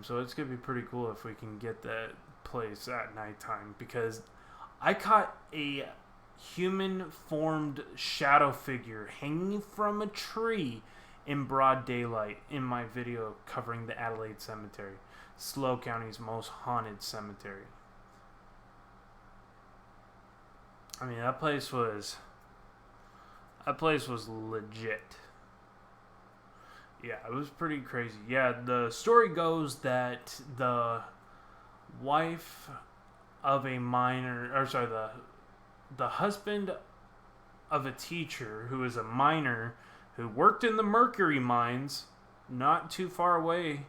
So it's going to be pretty cool if we can get that place at nighttime. Because I caught a human-formed shadow figure hanging from a tree in broad daylight in my video covering the Adelaide Cemetery. Slow County's most haunted cemetery. I mean, that place was legit. Yeah, it was pretty crazy. Yeah, the story goes that the wife of a miner, the husband of a teacher who is a miner who worked in the mercury mines not too far away,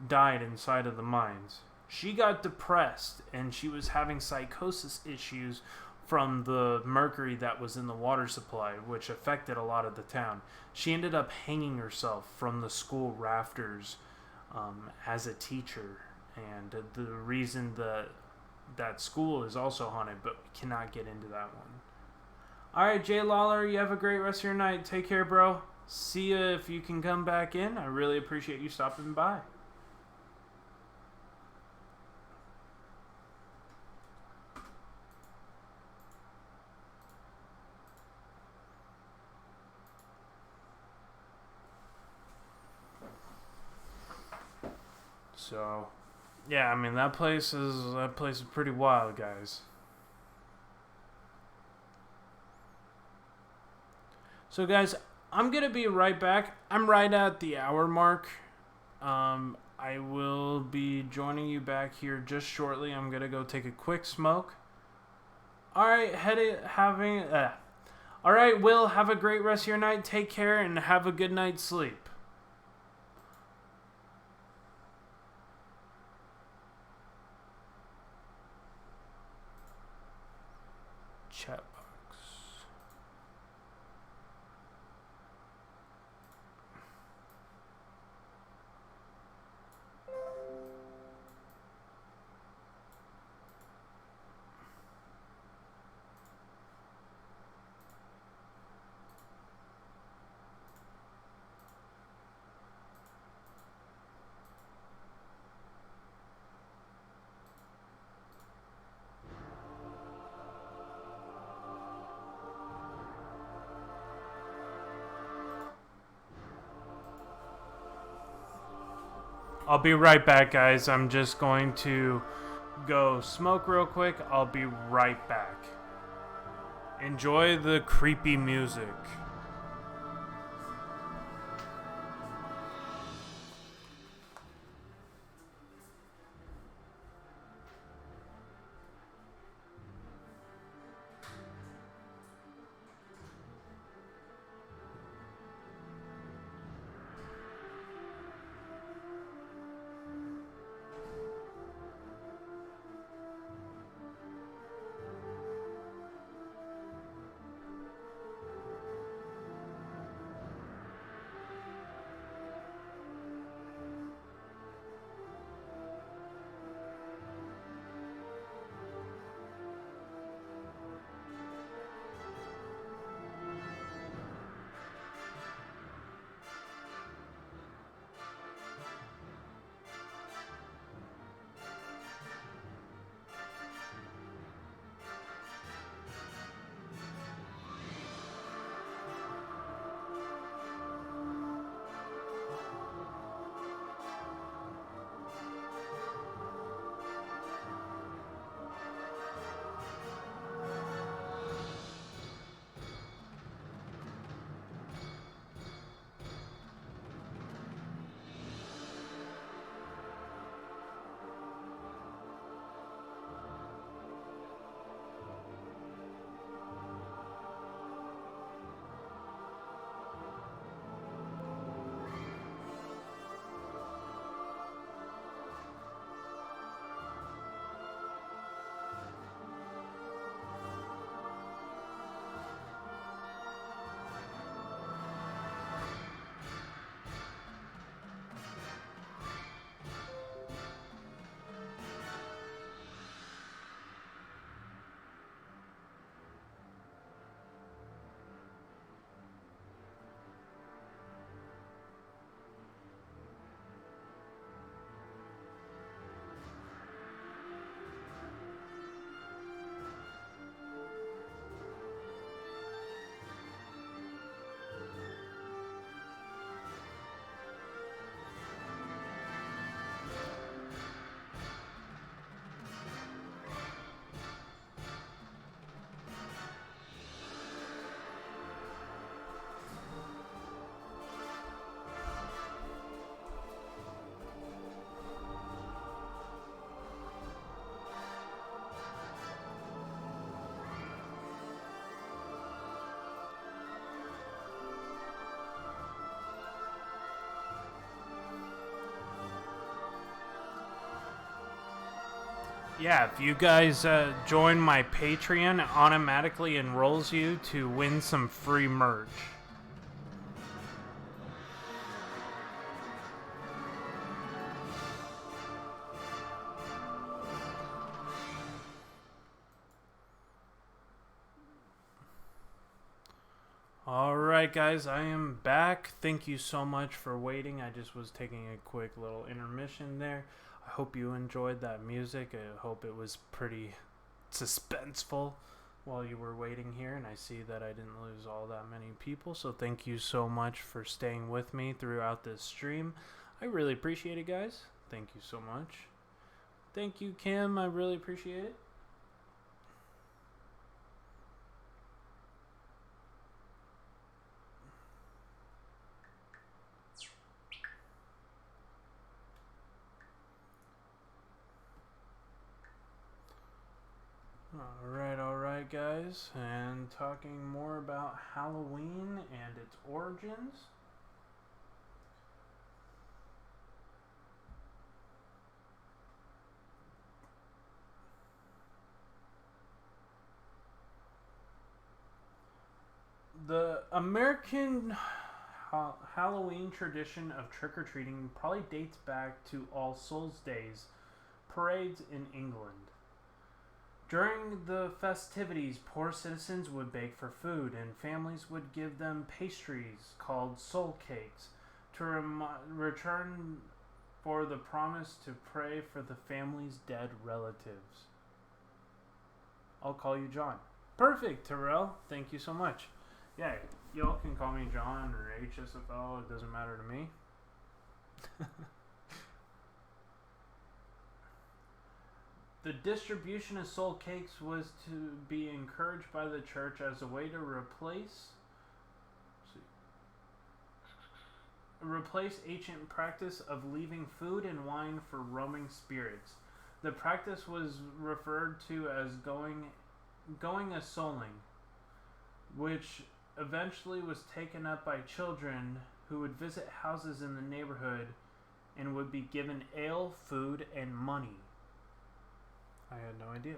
died inside of the mines. She got depressed and she was having psychosis issues from the mercury that was in the water supply, which affected a lot of the town. She ended up hanging herself from the school rafters as a teacher. And the reason that school is also haunted, but we cannot get into that one. Alright, Jay Lawler, you have a great rest of your night. Take care, bro. See you if you can come back in. I really appreciate you stopping by. So, yeah, I mean that place is pretty wild, guys. So, guys, I'm gonna be right back. I'm right at the hour mark. I will be joining you back here just shortly. I'm gonna go take a quick smoke. All right, All right, Will, have a great rest of your night. Take care and have a good night's sleep. Chat box. I'll be right back, guys. I'm just going to go smoke real quick. I'll be right back. Enjoy the creepy music. Yeah, if you guys join my Patreon, it automatically enrolls you to win some free merch. Alright guys, I am back. Thank you so much for waiting. I just was taking a quick little intermission there. I hope you enjoyed that music. I hope it was pretty suspenseful while you were waiting here. And I see that I didn't lose all that many people. So thank you so much for staying with me throughout this stream. I really appreciate it, guys. Thank you so much. Thank you, Kim. I really appreciate it. Alright guys, and talking more about Halloween and its origins. The American Halloween tradition of trick-or-treating probably dates back to All Souls Days parades in England. During the festivities, poor citizens would bake for food, and families would give them pastries called soul cakes to return for the promise to pray for the family's dead relatives. I'll call you John. Perfect, Terrell. Thank you so much. Yeah, y'all can call me John or HSFL. It doesn't matter to me. The distribution of soul cakes was to be encouraged by the church as a way to replace ancient practice of leaving food and wine for roaming spirits. The practice was referred to as going a souling, which eventually was taken up by children who would visit houses in the neighborhood and would be given ale, food, and money. I had no idea.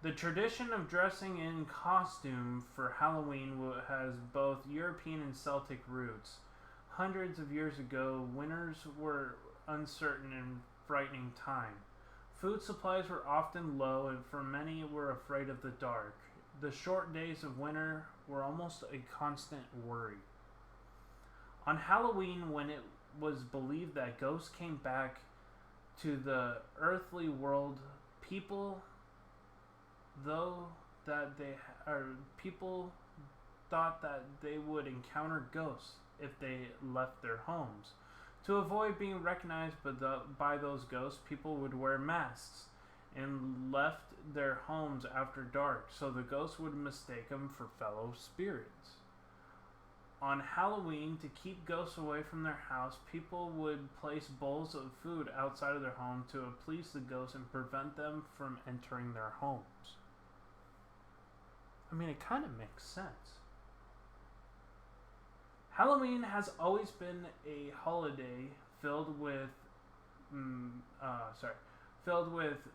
The tradition of dressing in costume for Halloween has both European and Celtic roots. Hundreds of years ago, winters were uncertain and frightening time. Food supplies were often low, and for many were afraid of the dark. The short days of winter were almost a constant worry. On Halloween, when it was believed that ghosts came back to the earthly world, people thought that they would encounter ghosts if they left their homes. To avoid being recognized by those ghosts, people would wear masks and left their homes after dark, so the ghosts would mistake them for fellow spirits. On Halloween, to keep ghosts away from their house, people would place bowls of food outside of their home to appease the ghosts and prevent them from entering their homes. I mean, it kind of makes sense. Halloween has always been a holiday filled with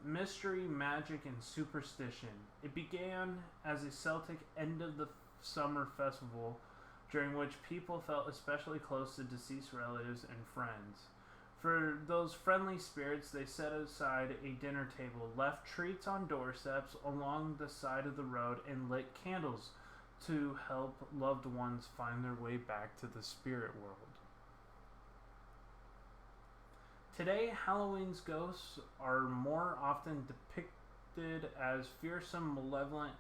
mystery, magic, and superstition. It began as a Celtic end of the summer festival during which people felt especially close to deceased relatives and friends. For those friendly spirits, they set aside a dinner table, left treats on doorsteps along the side of the road, and lit candles to help loved ones find their way back to the spirit world. Today, Halloween's ghosts are more often depicted as fearsome, malevolent,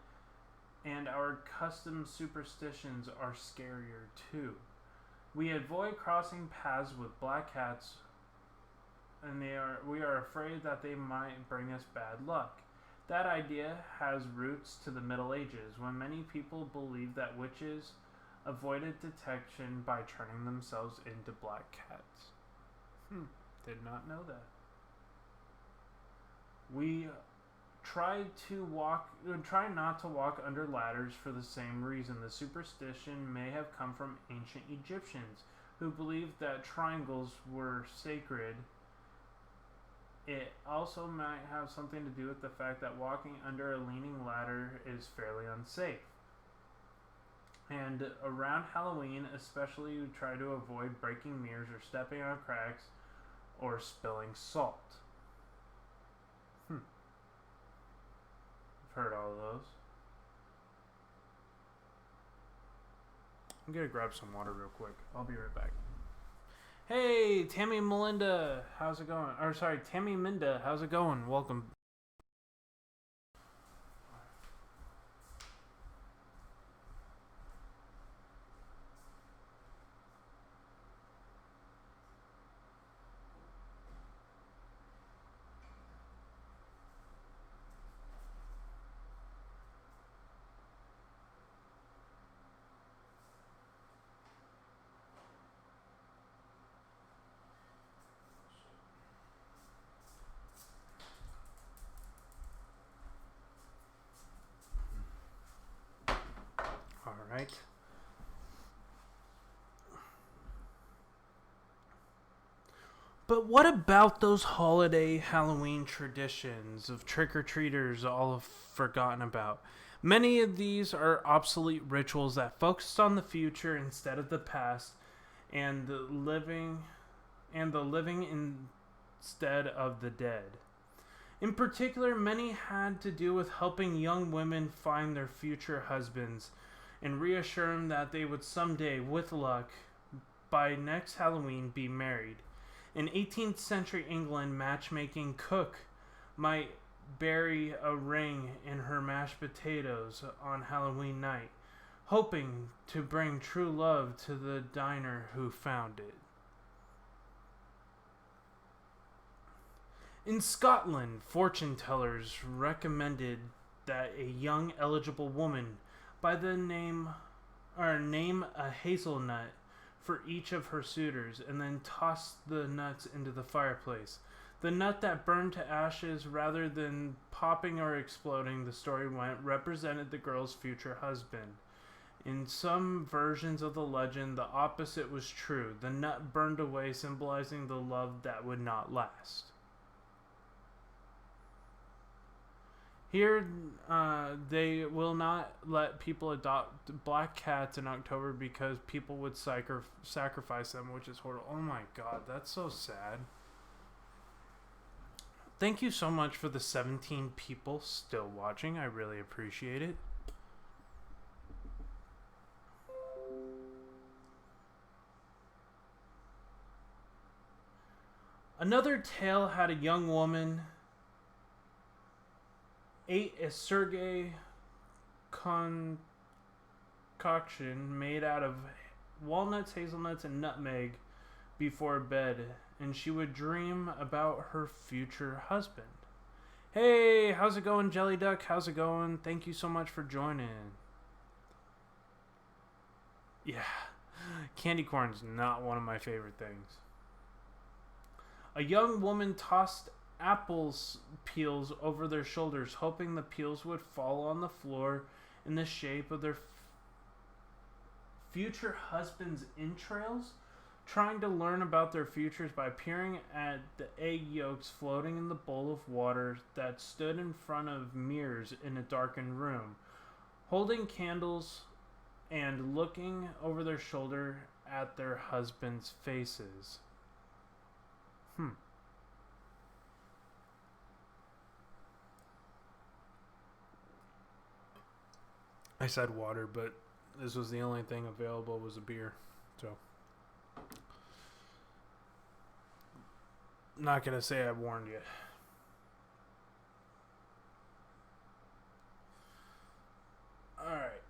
and our custom superstitions are scarier too. We avoid crossing paths with black cats, and we are afraid that they might bring us bad luck. That idea has roots to the Middle Ages, when many people believed that witches avoided detection by turning themselves into black cats. Did not know that. We try not to walk under ladders for the same reason. The superstition may have come from ancient Egyptians, who believed that triangles were sacred. It also might have something to do with the fact that walking under a leaning ladder is fairly unsafe. And around Halloween, especially, you try to avoid breaking mirrors or stepping on cracks or spilling salt. I've heard all of those. I'm gonna grab some water real quick. I'll be right back. Hey, Tammy Melinda, how's it going? Or sorry, Tammy Minda, how's it going? Welcome. Right. But what about those holiday Halloween traditions of trick-or-treaters all have forgotten about? Many of these are obsolete rituals that focused on the future instead of the past, and the living instead of the dead. In particular, many had to do with helping young women find their future husbands and reassure them that they would someday, with luck, by next Halloween, be married. In 18th century England, matchmaking cook might bury a ring in her mashed potatoes on Halloween night, hoping to bring true love to the diner who found it. In Scotland, fortune tellers recommended that a young eligible woman by the name a hazelnut for each of her suitors and then toss the nuts into the fireplace. The nut that burned to ashes rather than popping or exploding, the story went, represented the girl's future husband. In some versions of the legend, the opposite was true. The nut burned away, symbolizing the love that would not last. Here, they will not let people adopt black cats in October because people would sacrifice them, which is horrible. Oh my god, that's so sad. Thank you so much for the 17 people still watching. I really appreciate it. Another tale had a young woman ate a Sergei concoction made out of walnuts, hazelnuts, and nutmeg before bed, and she would dream about her future husband. Hey, how's it going, Jelly Duck? How's it going? Thank you so much for joining. Yeah, candy corn's not one of my favorite things. A young woman tossed apples peels over their shoulders, hoping the peels would fall on the floor in the shape of their future husband's entrails. Trying to learn about their futures by peering at the egg yolks floating in the bowl of water that stood in front of mirrors in a darkened room, holding candles and looking over their shoulder at their husbands' faces. I said water, but this was the only thing available was a beer. So, not going to say I warned you. Alright.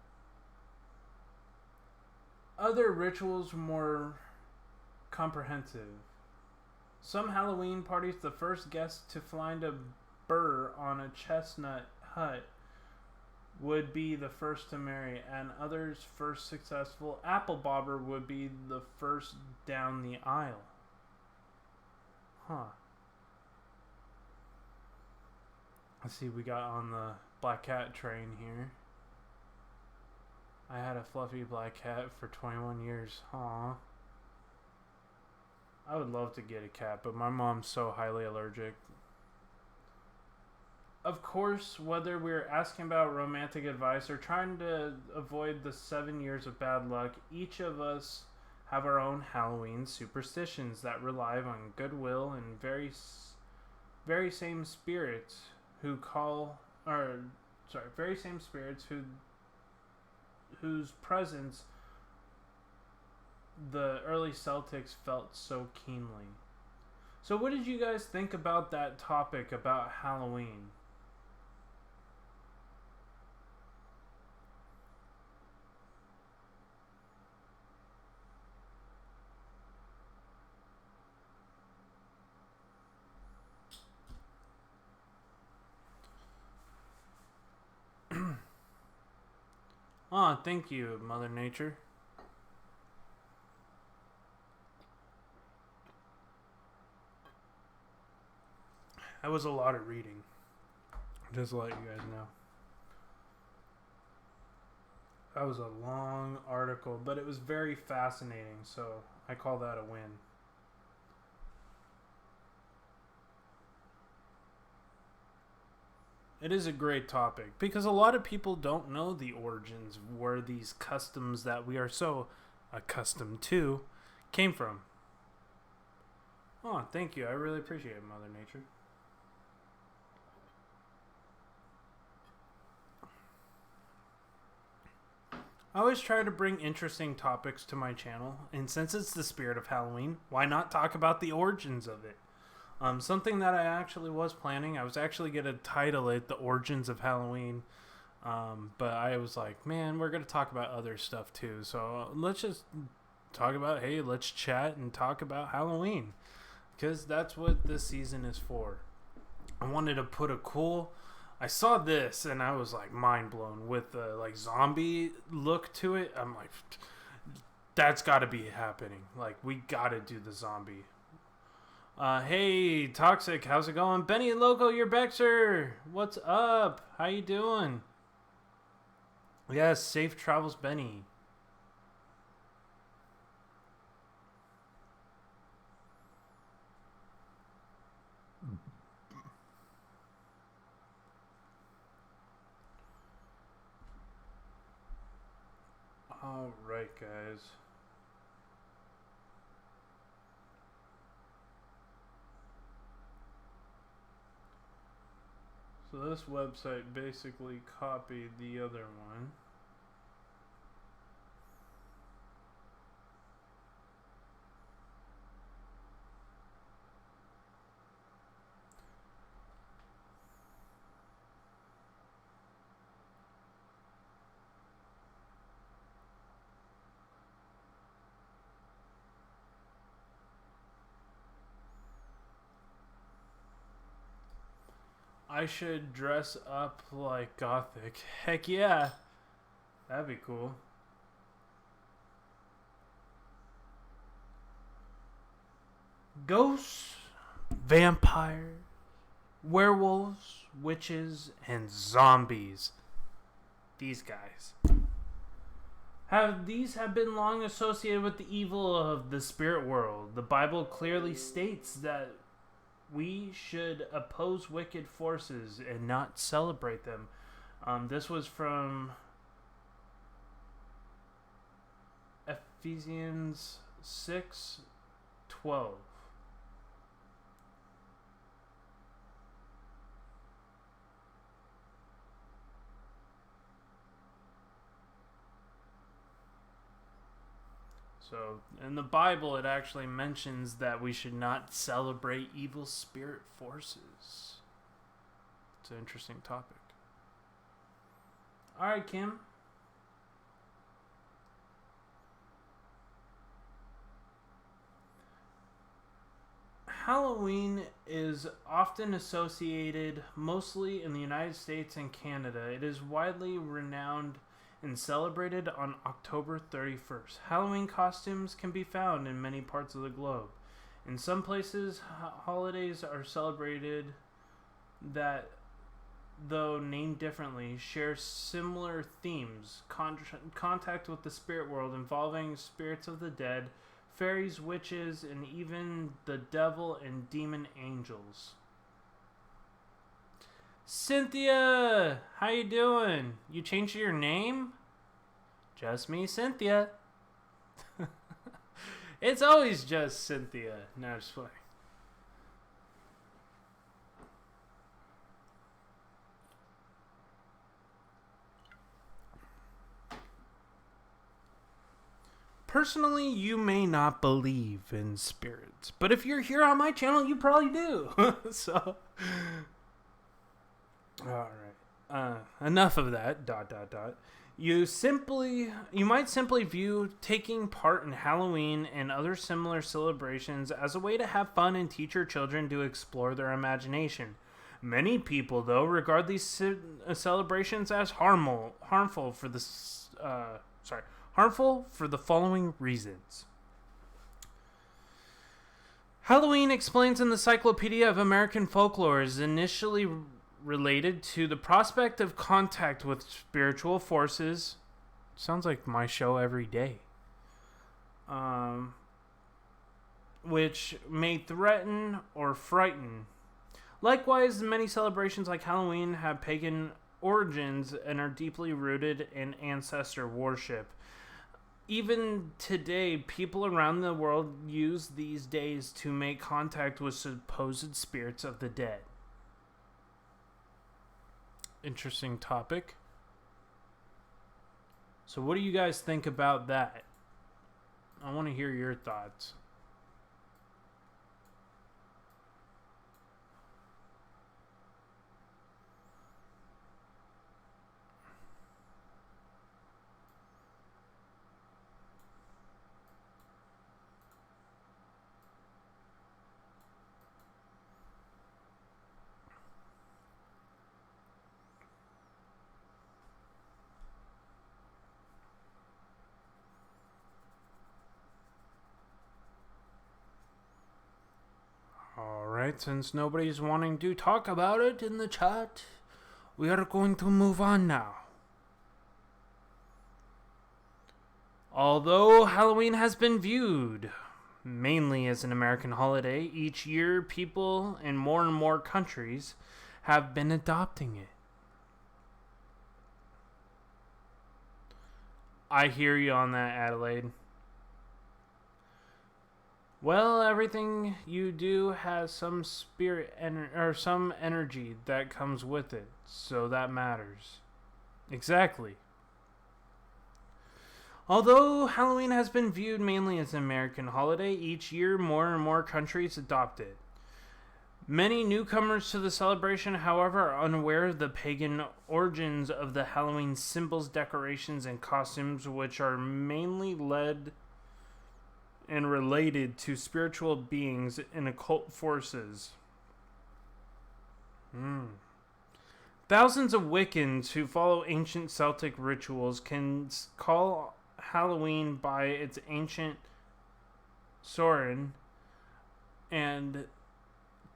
Other rituals more comprehensive. Some Halloween parties, the first guest to find a burr on a chestnut hut would be the first to marry, and others' first successful apple bobber would be the first down the aisle. Huh. Let's see, we got on the black cat train here. I had a fluffy black cat for 21 years. Aw. I would love to get a cat, but my mom's so highly allergic. Of course, whether we're asking about romantic advice or trying to avoid the 7 years of bad luck, each of us have our own Halloween superstitions that rely on goodwill and very same spirits whose presence the early Celtics felt so keenly. So what did you guys think about that topic about Halloween? Aw, thank you, Mother Nature. That was a lot of reading. Just to let you guys know. That was a long article, but it was very fascinating, so I call that a win. It is a great topic because a lot of people don't know the origins of where these customs that we are so accustomed to came from. Oh, thank you. I really appreciate it, Mother Nature. I always try to bring interesting topics to my channel, and since it's the spirit of Halloween, why not talk about the origins of it? Something that I actually was planning, I was actually going to title it The Origins of Halloween, but I was like, man, we're going to talk about other stuff too, so let's just talk about, hey, let's chat and talk about Halloween, because that's what this season is for. I wanted to put a cool... I saw this and I was like mind blown with the like zombie look to it. I'm like, that's got to be happening. Like, we got to do the zombie. Hey, Toxic, how's it going? Benny Loco, you're back, sir. What's up? How you doing? Yes, safe travels, Benny. All right, guys. So this website basically copied the other one. I should dress up like Gothic. Heck yeah. That'd be cool. Ghosts, vampires, werewolves, witches, and zombies. These guys. These have been long associated with the evil of the spirit world. The Bible clearly states that we should oppose wicked forces and not celebrate them. This was from Ephesians 6:12. So, in the Bible, it actually mentions that we should not celebrate evil spirit forces. It's an interesting topic. Alright, Kim. Halloween is often associated, mostly in the United States and Canada. It is widely renowned and celebrated on October 31st. Halloween costumes can be found in many parts of the globe. In some places, holidays are celebrated that, though named differently, share similar themes. Contact with the spirit world involving spirits of the dead, fairies, witches, and even the devil and demon angels. Cynthia, how you doing? You changed your name? Just me, Cynthia. It's always just Cynthia. No, just play. Personally, you may not believe in spirits, but if you're here on my channel, you probably do. So... Alright. Enough of that. You might simply view taking part in Halloween and other similar celebrations as a way to have fun and teach your children to explore their imagination. Many people, though, regard these celebrations as harmful for the following reasons. Halloween, explains in the Encyclopedia of American Folklore, is initially related to the prospect of contact with spiritual forces. Sounds like my show every day. Which may threaten or frighten. Likewise, many celebrations like Halloween have pagan origins and are deeply rooted in ancestor worship. Even today, people around the world use these days to make contact with supposed spirits of the dead. Interesting topic. So what do you guys think about that? I want to hear your thoughts. Alright, since nobody's wanting to talk about it in the chat, we are going to move on now. Although Halloween has been viewed mainly as an American holiday, each year people in more and more countries have been adopting it. I hear you on that, Adelaide. Well, everything you do has some spirit or some energy that comes with it, so that matters. Exactly. Although Halloween has been viewed mainly as an American holiday, each year more and more countries adopt it. Many newcomers to the celebration, however, are unaware of the pagan origins of the Halloween symbols, decorations, and costumes, which are mainly led and related to spiritual beings and occult forces. Thousands of Wiccans who follow ancient Celtic rituals can call Halloween by its ancient Sorin and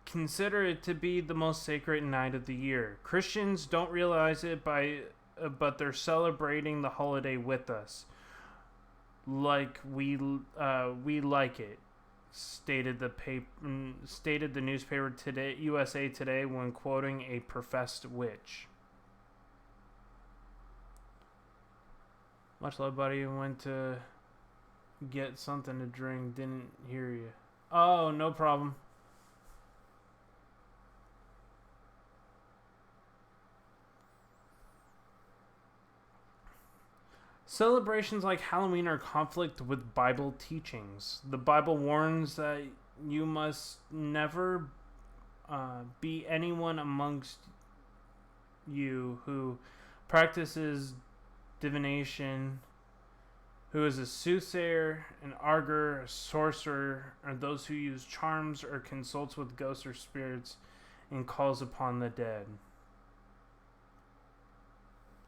consider it to be the most sacred night of the year. Christians don't realize it but they're celebrating the holiday with us. Like we like it, stated the newspaper today, USA Today, when quoting a professed witch. Much love, buddy. Went to get something to drink. Didn't hear you. Oh, no problem. Celebrations like Halloween are conflict with Bible teachings. The Bible warns that you must never be anyone amongst you who practices divination, who is a soothsayer, an augur, a sorcerer, or those who use charms or consults with ghosts or spirits and calls upon the dead.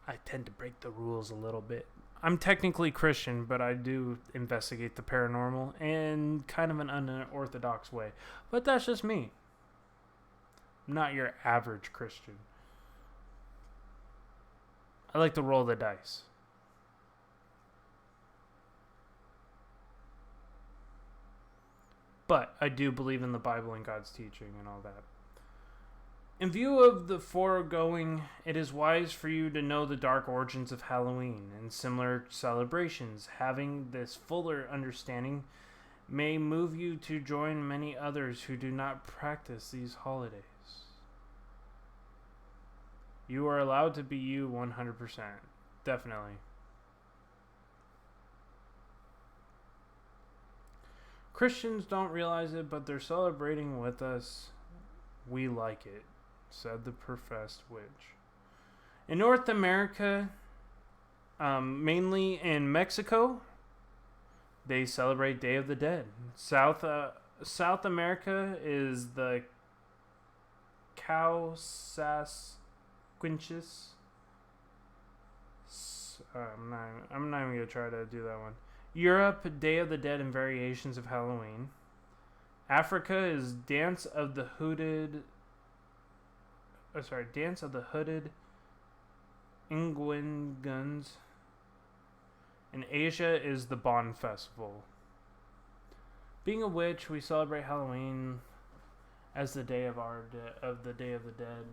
I tend to break the rules a little bit. I'm technically Christian, but I do investigate the paranormal in kind of an unorthodox way. But that's just me. I'm not your average Christian. I like to roll the dice. But I do believe in the Bible and God's teaching and all that. In view of the foregoing, it is wise for you to know the dark origins of Halloween and similar celebrations. Having this fuller understanding may move you to join many others who do not practice these holidays. You are allowed to be you 100%. Definitely. Christians don't realize it, but they're celebrating with us. We like it, said the professed witch. In North America, mainly in Mexico, they celebrate Day of the Dead. South America is the Cowsasquinches. I'm not even going to try to do that one. Europe, Day of the Dead and variations of Halloween. Africa is Dance of the Hooded Nguengans. In Asia is the Bon Festival. Being a witch, we celebrate Halloween as the day of the Day of the Dead.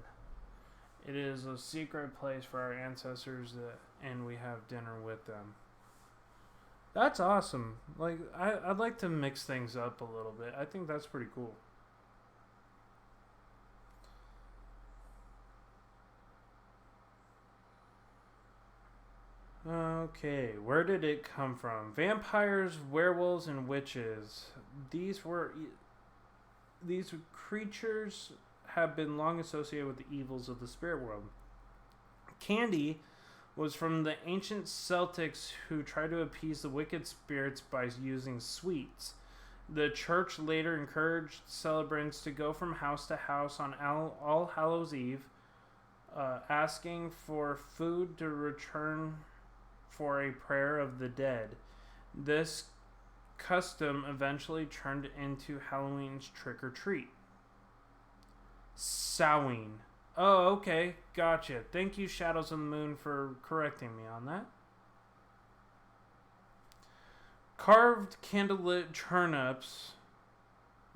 It is a secret place for our ancestors, and we have dinner with them. That's awesome. Like, I'd like to mix things up a little bit. I think that's pretty cool. Okay, where did it come from? Vampires, werewolves, and witches. These creatures have been long associated with the evils of the spirit world. Candy was from the ancient Celtics who tried to appease the wicked spirits by using sweets. The church later encouraged celebrants to go from house to house on All Hallows Eve, asking for food to return for a prayer of the dead. This custom eventually turned into Halloween's trick or treat. Samhain. Oh, okay. Gotcha. Thank you, Shadows of the Moon, for correcting me on that. Carved candlelit turnips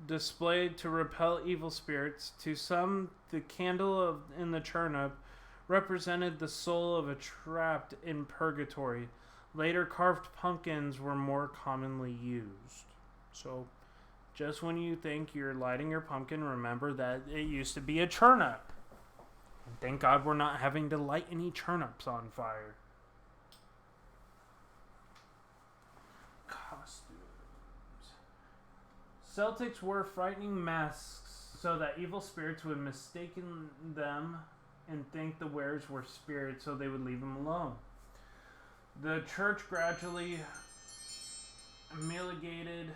displayed to repel evil spirits. To some, the candle in the turnip represented the soul of a trapped in purgatory. Later, carved pumpkins were more commonly used. So, just when you think you're lighting your pumpkin, remember that it used to be a turnip. And thank God we're not having to light any turnips on fire. Costumes. Celtics wore frightening masks so that evil spirits would mistaken them and think the wearers were spirits, so they would leave them alone. The church gradually amalgamated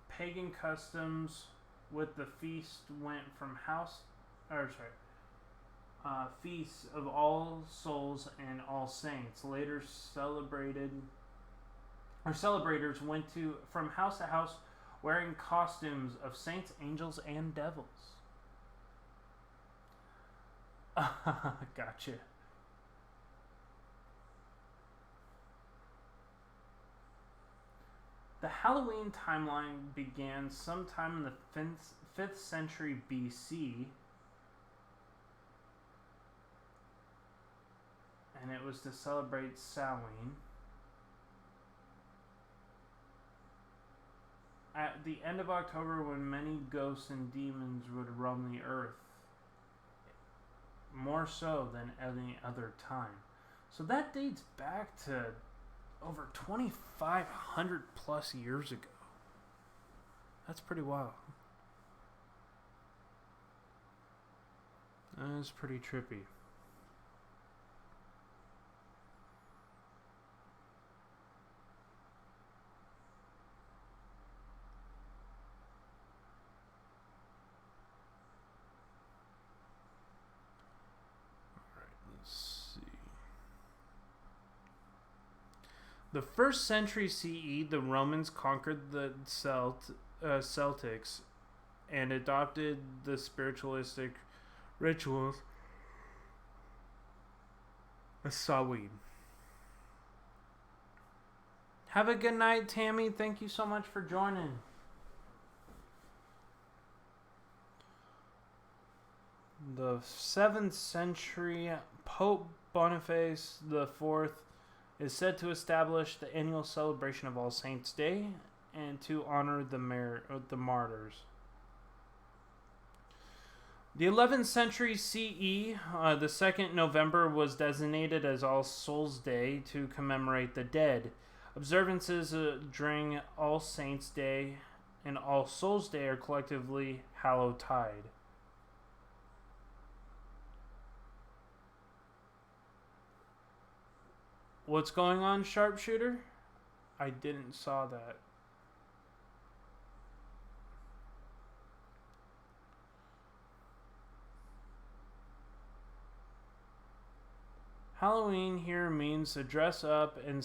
pagan customs with the feast went from feasts of All Souls and All Saints. Later celebrators went from house to house wearing costumes of saints, angels, and devils. Gotcha. The Halloween timeline began sometime in the 5th century BC, and it was to celebrate Samhain. At the end of October, when many ghosts and demons would roam the earth, more so than any other time. So that dates back to over 2,500 plus years ago. That's pretty wild. That's pretty trippy. The 1st century CE, the Romans conquered the Celtics and adopted the spiritualistic rituals of Samhain. Have a good night, Tammy. Thank you so much for joining. The 7th century Pope Boniface IV is said to establish the annual celebration of All Saints' Day and to honor the martyrs. The 11th century CE, the 2nd November was designated as All Souls' Day to commemorate the dead. Observances during All Saints' Day and All Souls' Day are collectively Hallowtide. What's going on, Sharpshooter? I didn't saw that. Halloween here means to dress up and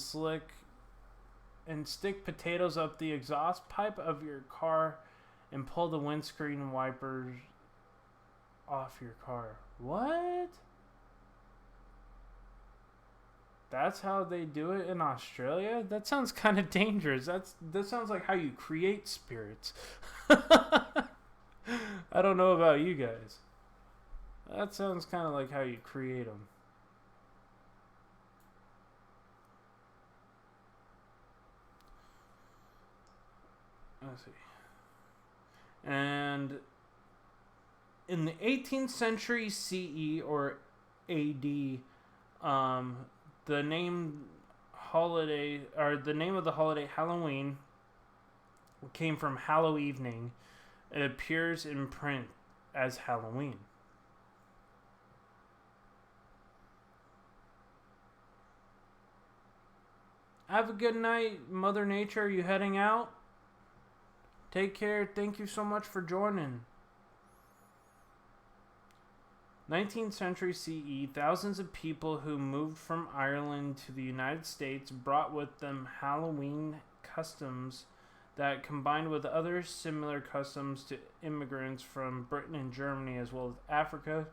stick potatoes up the exhaust pipe of your car and pull the windscreen wipers off your car. What? That's how they do it in Australia? That sounds kind of dangerous. That sounds like how you create spirits. I don't know about you guys. That sounds kind of like how you create them. Let's see. And in the 18th century CE or AD, the name of the holiday Halloween came from Hallow Evening. It appears in print as Halloween. Have a good night, Mother Nature. Are you heading out? Take care. Thank you so much for joining. 19th century CE, thousands of people who moved from Ireland to the United States brought with them Halloween customs that combined with other similar customs to immigrants from Britain and Germany as well as Africa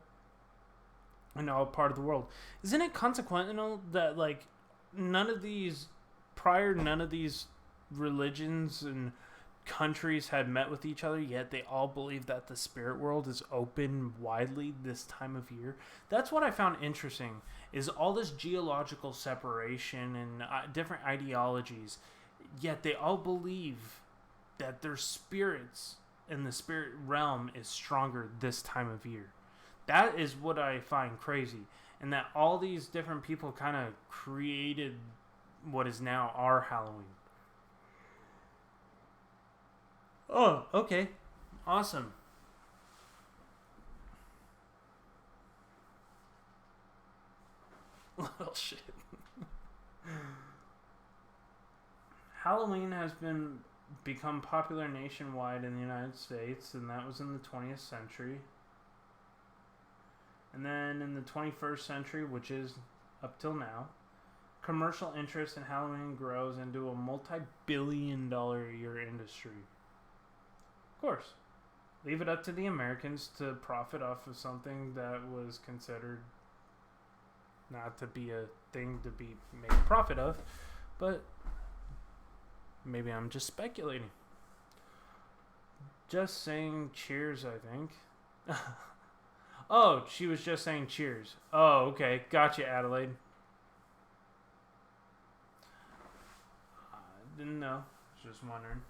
and all part of the world. Isn't it consequential that like none of these religions and countries had met with each other, yet they all believe that the spirit world is open widely this time of year? That's what I found interesting, is all this geological separation and different ideologies, yet they all believe that their spirits and the spirit realm is stronger this time of year. That is what I find crazy, and that all these different people kind of created what is now our Halloween. Oh, okay. Awesome. Well, shit. Halloween has become popular nationwide in the United States, and that was in the 20th century. And then in the 21st century, which is up till now, commercial interest in Halloween grows into a multi-billion-dollar a year industry. Of course, leave it up to the Americans to profit off of something that was considered not to be a thing to be made a profit of, but maybe I'm just speculating. Just saying cheers, I think. Oh, she was just saying cheers. Oh, okay. Gotcha, Adelaide. I didn't know. Just wondering.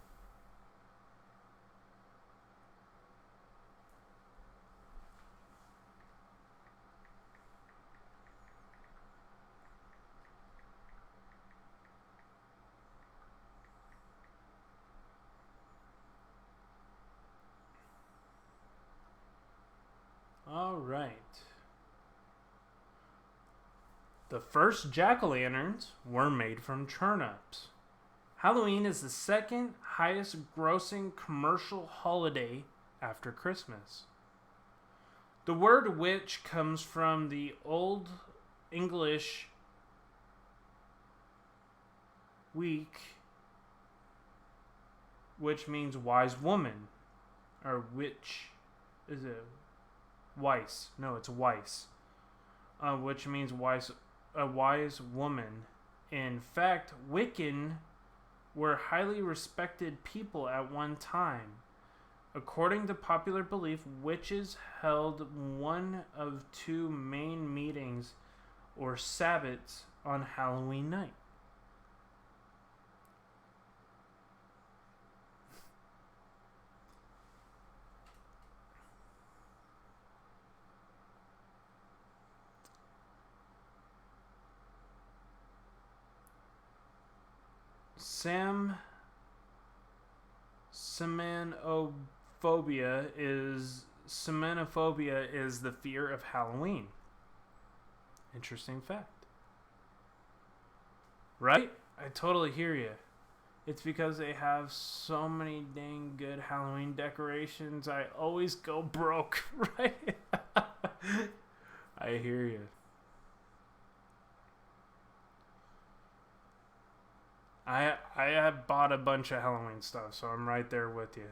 All right. The first jack-o'-lanterns were made from turnips. Halloween is the second highest grossing commercial holiday after Christmas. The word witch comes from the Old English week, which means wise woman. Or witch. Is it Weiss? No, it's Weiss. Which means a wise woman. In fact, Wiccan were highly respected people at one time. According to popular belief, witches held one of two main meetings or sabbats on Halloween night. Semanophobia is the fear of Halloween. Interesting fact. Right? I totally hear you. It's because they have so many dang good Halloween decorations. I always go broke, right? I hear you. I have bought a bunch of Halloween stuff, so I'm right there with you.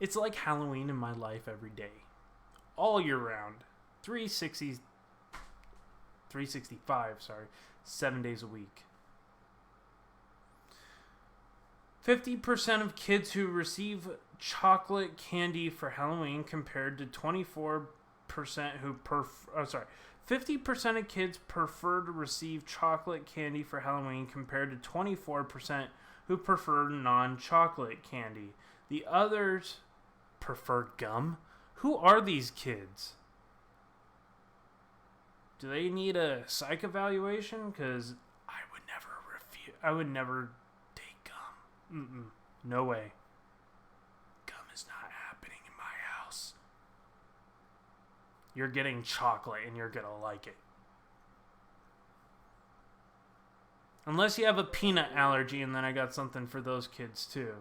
It's like Halloween in my life every day. All year round. 365, 7 days a week. 50% of kids who receive chocolate candy for Halloween compared to 24% who 50% of kids prefer to receive chocolate candy for Halloween compared to 24% who prefer non-chocolate candy. The others prefer gum. Who are these kids? Do they need a psych evaluation? Because I would never take gum. No way. Gum is not happening in my house. You're getting chocolate and you're gonna like it. Unless you have a peanut allergy, and then I got something for those kids too.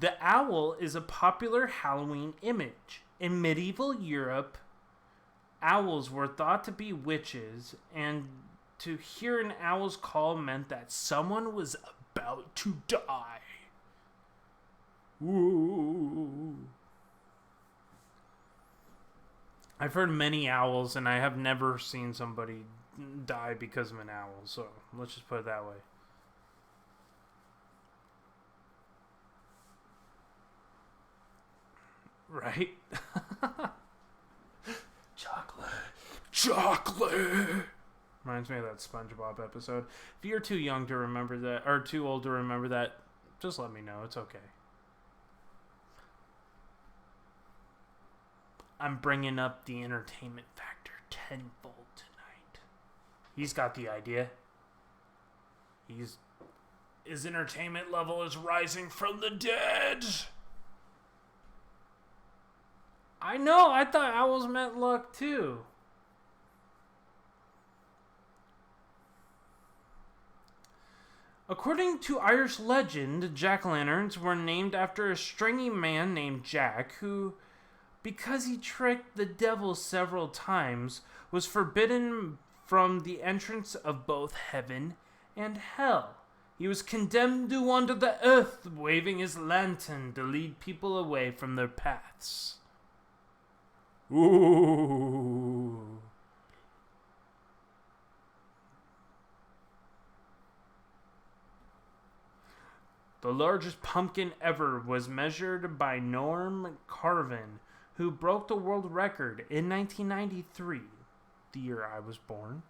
The owl is a popular Halloween image. In medieval Europe, owls were thought to be witches, and to hear an owl's call meant that someone was about to die. Ooh. I've heard many owls, and I have never seen somebody die because of an owl, so let's just put it that way. Right? Chocolate! Reminds me of that SpongeBob episode. If you're too young to remember that, or too old to remember that, just let me know. It's okay. I'm bringing up the entertainment factor tenfold tonight. He's got the idea. His entertainment level is rising from the dead. I know, I thought owls meant luck too. According to Irish legend, jack-o'-lanterns were named after a stringy man named Jack who, because he tricked the devil several times, was forbidden from the entrance of both heaven and hell. He was condemned to wander the earth, waving his lantern to lead people away from their paths. Ooh. The largest pumpkin ever was measured by Norm Carvin, who broke the world record in 1993, the year I was born,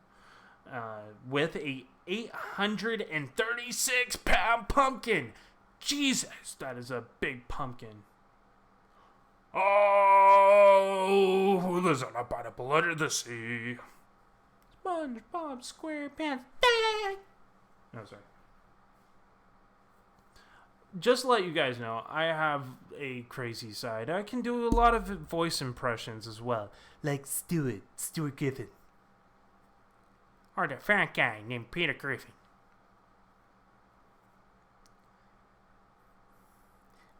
with a 836-pound pumpkin. Jesus, that is a big pumpkin. Oh, there's an abominable under the sea. SpongeBob SquarePants. No, sorry. Just to let you guys know, I have a crazy side. I can do a lot of voice impressions as well. Like Stuart Griffin. Or the fat guy named Peter Griffin.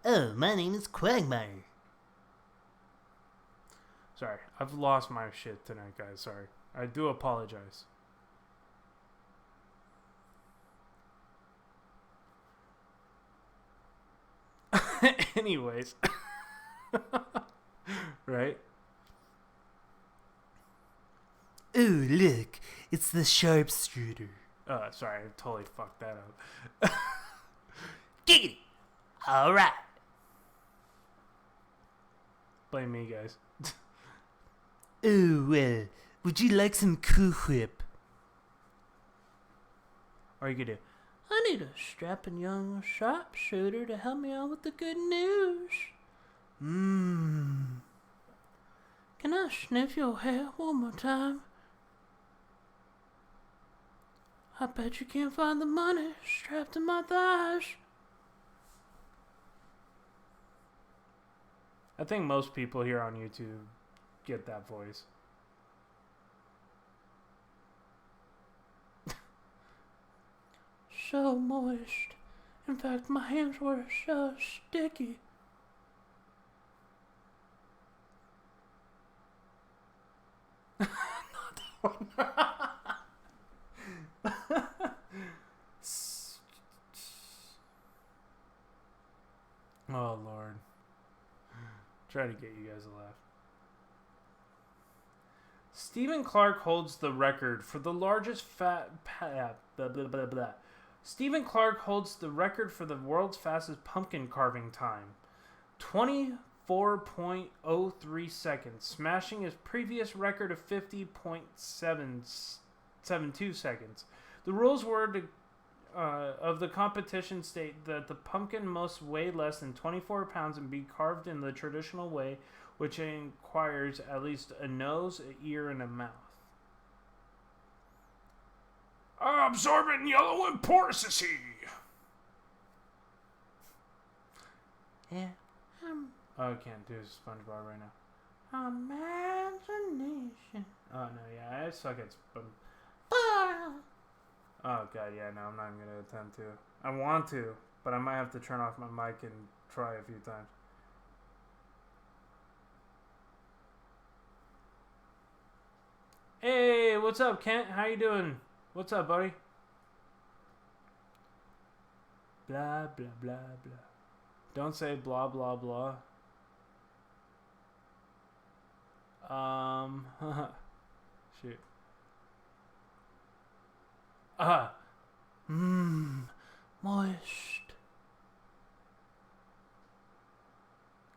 Oh, my name is Quagmire. Sorry, I've lost my shit tonight, guys. Sorry. I do apologize. Anyways. Right? Oh, look. It's the sharpshooter. Sorry, I totally fucked that up. Giggity. All right. Blame me, guys. Oh, well. Would you like some Cool Whip? Or you could do, I need a strapping young sharpshooter to help me out with the good news. Can I sniff your hair one more time? I bet you can't find the money strapped to my thighs. I think most people here on YouTube get that voice. So moist. In fact, my hands were so sticky. Not that one. Oh, Lord. Try to get you guys to laugh. Stephen Clark holds the record for the largest Stephen Clark holds the record for the world's fastest pumpkin carving time. 24.03 seconds, smashing his previous record of 50.772 seconds. The rules were of the competition state that the pumpkin must weigh less than 24 pounds and be carved in the traditional way, which requires at least a nose, an ear, and a mouth. Absorbent yellow and porosity. Yeah. I can't do SpongeBob right now. Imagination. Oh, no, yeah, I suck at Oh, God, yeah, no, I'm not even going to attempt to. I want to, but I might have to turn off my mic and try a few times. Hey, what's up, Kent? How you doing? What's up, buddy? Blah, blah, blah, blah. Don't say blah, blah, blah. Shoot. Moist.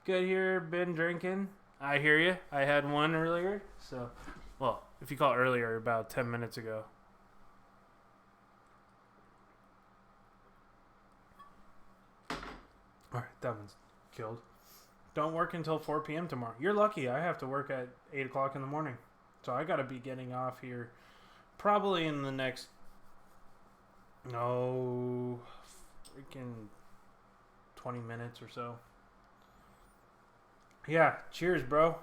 Good here, been drinking. I hear you. I had one earlier, so... Well, if you call it earlier, about 10 minutes ago. Alright, that one's killed. Don't work until 4 p.m. tomorrow. You're lucky. I have to work at 8 o'clock in the morning. So I got to be getting off here probably in the next... No... freaking 20 minutes or so. Yeah, cheers, bro.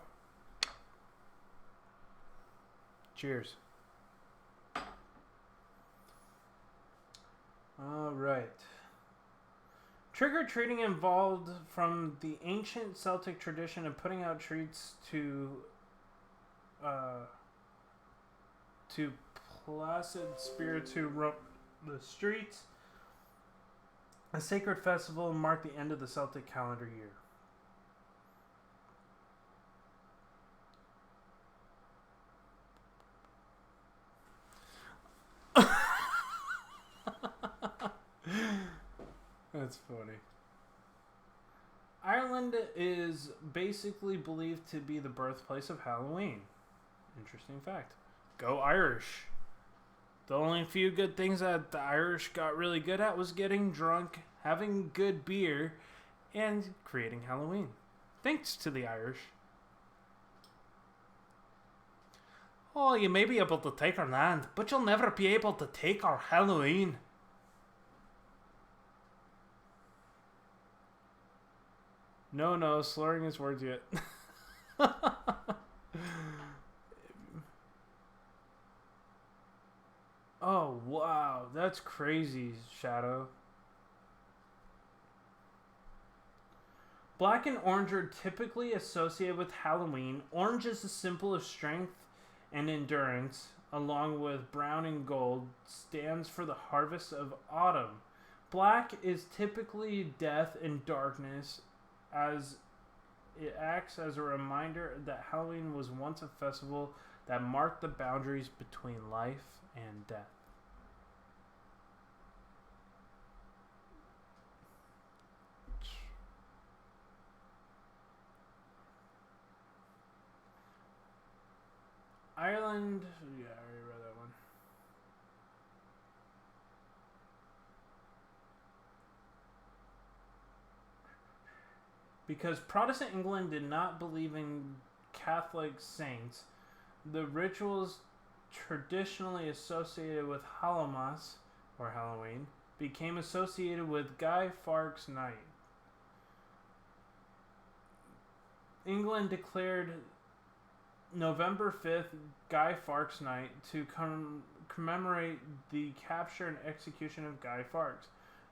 Cheers. All right. Trick-or-treating evolved from the ancient Celtic tradition of putting out treats to placid spirits who roam the streets. A sacred festival marked the end of the Celtic calendar year. That's funny. Ireland is basically believed to be the birthplace of Halloween. Interesting fact. Go Irish. The only few good things that the Irish got really good at was getting drunk, having good beer, and creating Halloween. Thanks to the Irish. Oh, you may be able to take our land, but you'll never be able to take our Halloween. No, slurring his words yet. Oh, wow. That's crazy, Shadow. Black and orange are typically associated with Halloween. Orange is the symbol of strength and endurance, along with brown and gold, stands for the harvest of autumn. Black is typically death and darkness, as it acts as a reminder that Halloween was once a festival that marked the boundaries between life and death. Ireland, yeah, I already read that one. Because Protestant England did not believe in Catholic saints, the rituals traditionally associated with Hallowmas, or Halloween, became associated with Guy Fawkes Night. England declared November 5th Guy Fawkes Night to commemorate the capture and execution of Guy Fawkes,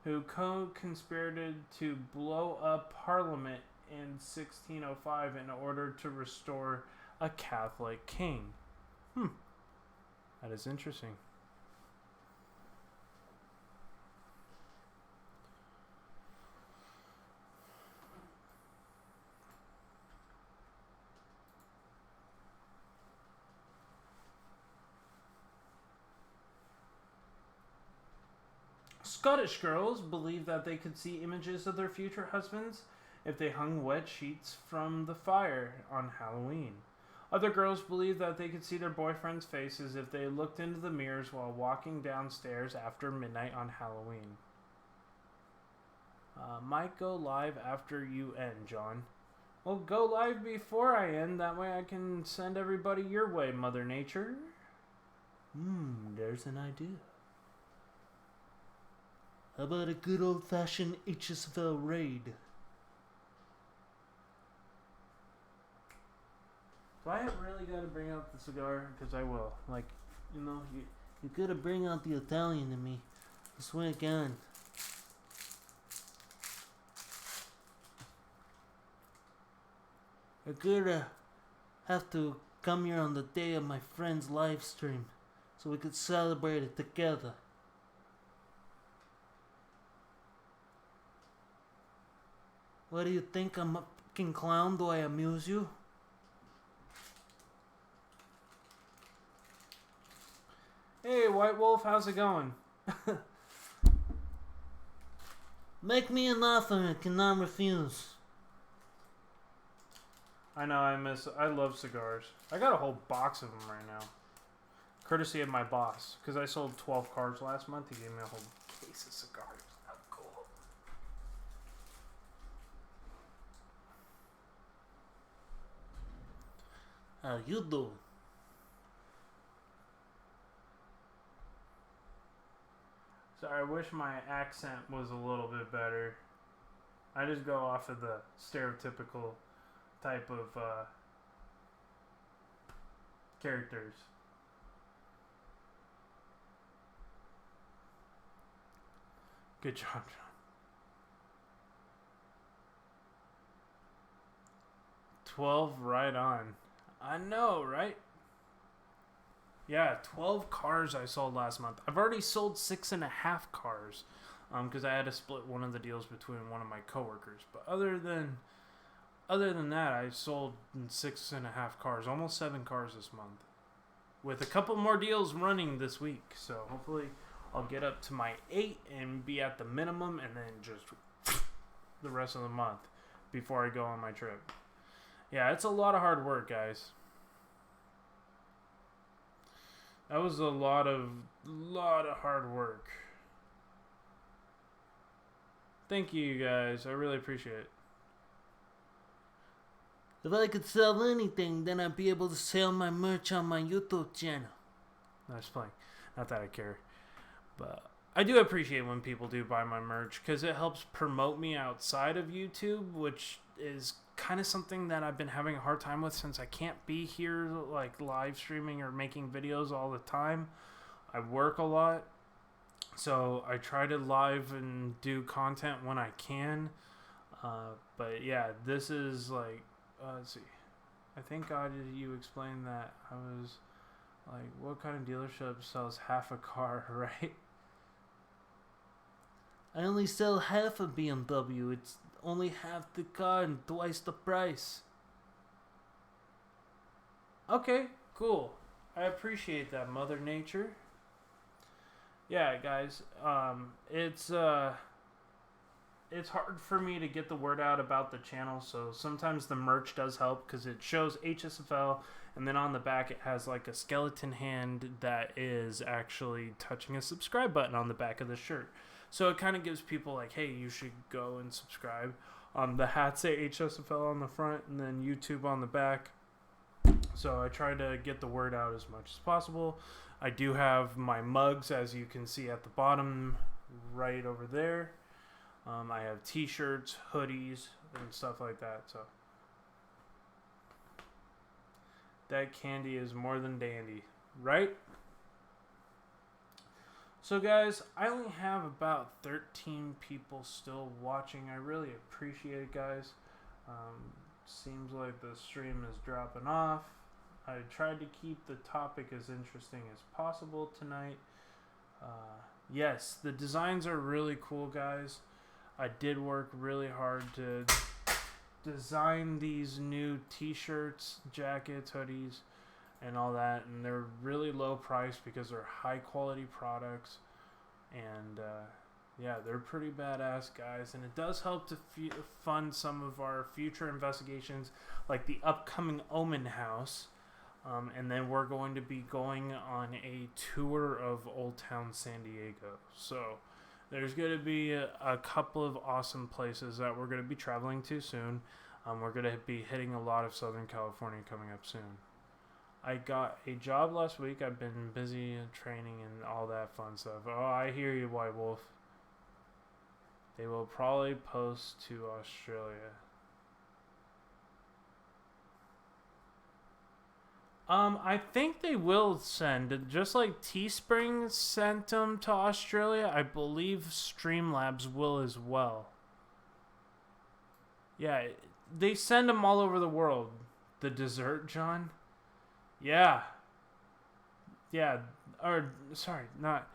who co-conspired to blow up Parliament in 1605 in order to restore a Catholic king. That is interesting. Scottish girls believe that they could see images of their future husbands if they hung wet sheets from the fire on Halloween. Other girls believe that they could see their boyfriends' faces if they looked into the mirrors while walking downstairs after midnight on Halloween. Might go live after you end, John. Well, go live before I end. That way I can send everybody your way, Mother Nature. There's an idea. How about a good old-fashioned HSFL raid? Do I really gotta bring out the cigar? Because I will. Like, you know, You gotta bring out the Italian in me. I swear to God. You're gonna have to come here on the day of my friend's live stream so we could celebrate it together. What do you think? I'm a fucking clown? Do I amuse you? Hey, White Wolf, how's it going? Make me an offer I cannot refuse. I know, I love cigars. I got a whole box of them right now. Courtesy of my boss. Because I sold 12 cars last month. He gave me a whole case of cigars. How cool. How you doing? Sorry, I wish my accent was a little bit better. I just go off of the stereotypical type of characters. Good job, John. 12 right on. I know, right? Yeah, 12 cars I sold last month. I've already sold 6.5 cars, because I had to split one of the deals between one of my coworkers. But other than that, I sold 6.5 cars, almost 7 cars this month, with a couple more deals running this week. So hopefully, I'll get up to my 8 and be at the minimum, and then just the rest of the month before I go on my trip. Yeah, it's a lot of hard work, guys. That was a lot of hard work. Thank you, guys. I really appreciate it. If I could sell anything, then I'd be able to sell my merch on my YouTube channel. No, just playing. Not that I care. But I do appreciate when people do buy my merch, because it helps promote me outside of YouTube, which is kind of something that I've been having a hard time with since I can't be here like live streaming or making videos all the time. I work a lot, so I try to live and do content when I can. But yeah, this is like, let's see. I think God, you explained that. I was like, what kind of dealership sells half a car, right? I only sell half a BMW. It's only half the car and twice the price. Okay, cool. I appreciate that, Mother Nature. Yeah, guys, it's hard for me to get the word out about the channel, so sometimes the merch does help, because it shows HSFL, and then on the back it has like a skeleton hand that is actually touching a subscribe button on the back of the shirt. So it kind of gives people like, hey, you should go and subscribe. The hats say HSFL on the front and then YouTube on the back. So I try to get the word out as much as possible. I do have my mugs, as you can see at the bottom right over there. I have t-shirts, hoodies, and stuff like that. So that candy is more than dandy, right? So guys, I only have about 13 people still watching. I really appreciate it, guys. Seems like the stream is dropping off. I tried to keep the topic as interesting as possible tonight. Yes, the designs are really cool, guys. I did work really hard to design these new t-shirts, jackets, hoodies, and all that, and they're really low price because they're high quality products, and yeah, they're pretty badass, guys, and it does help to fund some of our future investigations, like the upcoming Omen House, and then we're going to be going on a tour of Old Town San Diego. So there's going to be a couple of awesome places that we're going to be traveling to soon. We're going to be hitting a lot of Southern California coming up soon. I got a job last week. I've been busy training and all that fun stuff. Oh, I hear you, White Wolf. They will probably post to Australia. I think they will send, just like Teespring sent them to Australia, I believe Streamlabs will as well. Yeah, they send them all over the world. The dessert, John? Yeah. Yeah. Or, sorry, not...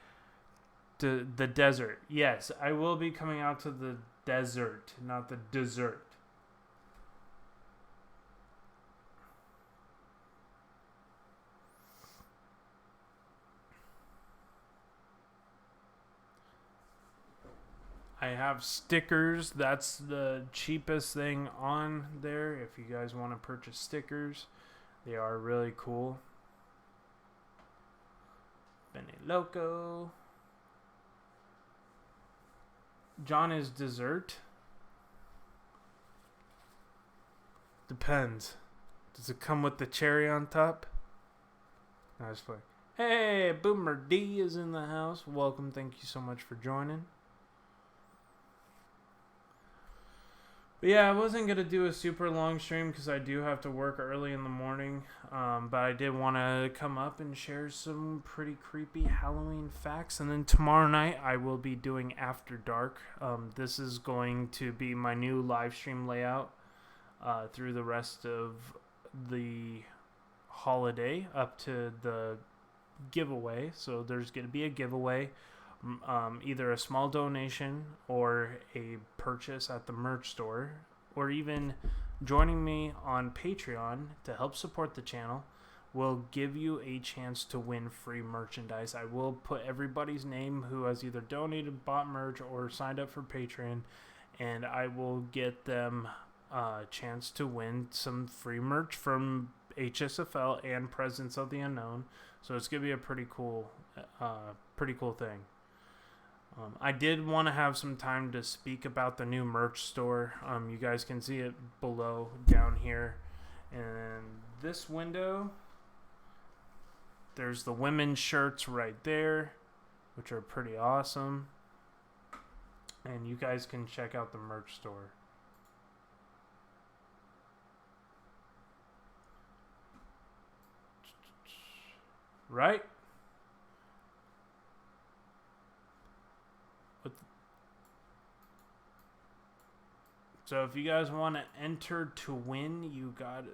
The desert. Yes, I will be coming out to the desert, not the dessert. I have stickers. That's the cheapest thing on there. If you guys want to purchase stickers, they are really cool. Benny Loco. John is dessert. Depends. Does it come with the cherry on top? No, just play. Hey, Boomer D is in the house. Welcome. Thank you so much for joining. But yeah, I wasn't going to do a super long stream because I do have to work early in the morning. But I did want to come up and share some pretty creepy Halloween facts. And then tomorrow night I will be doing After Dark. This is going to be my new live stream layout through the rest of the holiday up to the giveaway. So there's going to be a giveaway. Either a small donation or a purchase at the merch store, or even joining me on Patreon to help support the channel will give you a chance to win free merchandise. I will put everybody's name who has either donated, bought merch, or signed up for Patreon, and I will get them a chance to win some free merch from HSFL and Presence of the Unknown. So it's going to be a pretty cool thing. I did want to have some time to speak about the new merch store. You guys can see it below down here. And this window, there's the women's shirts right there, which are pretty awesome. And you guys can check out the merch store. Right? So if you guys want to enter to win, you got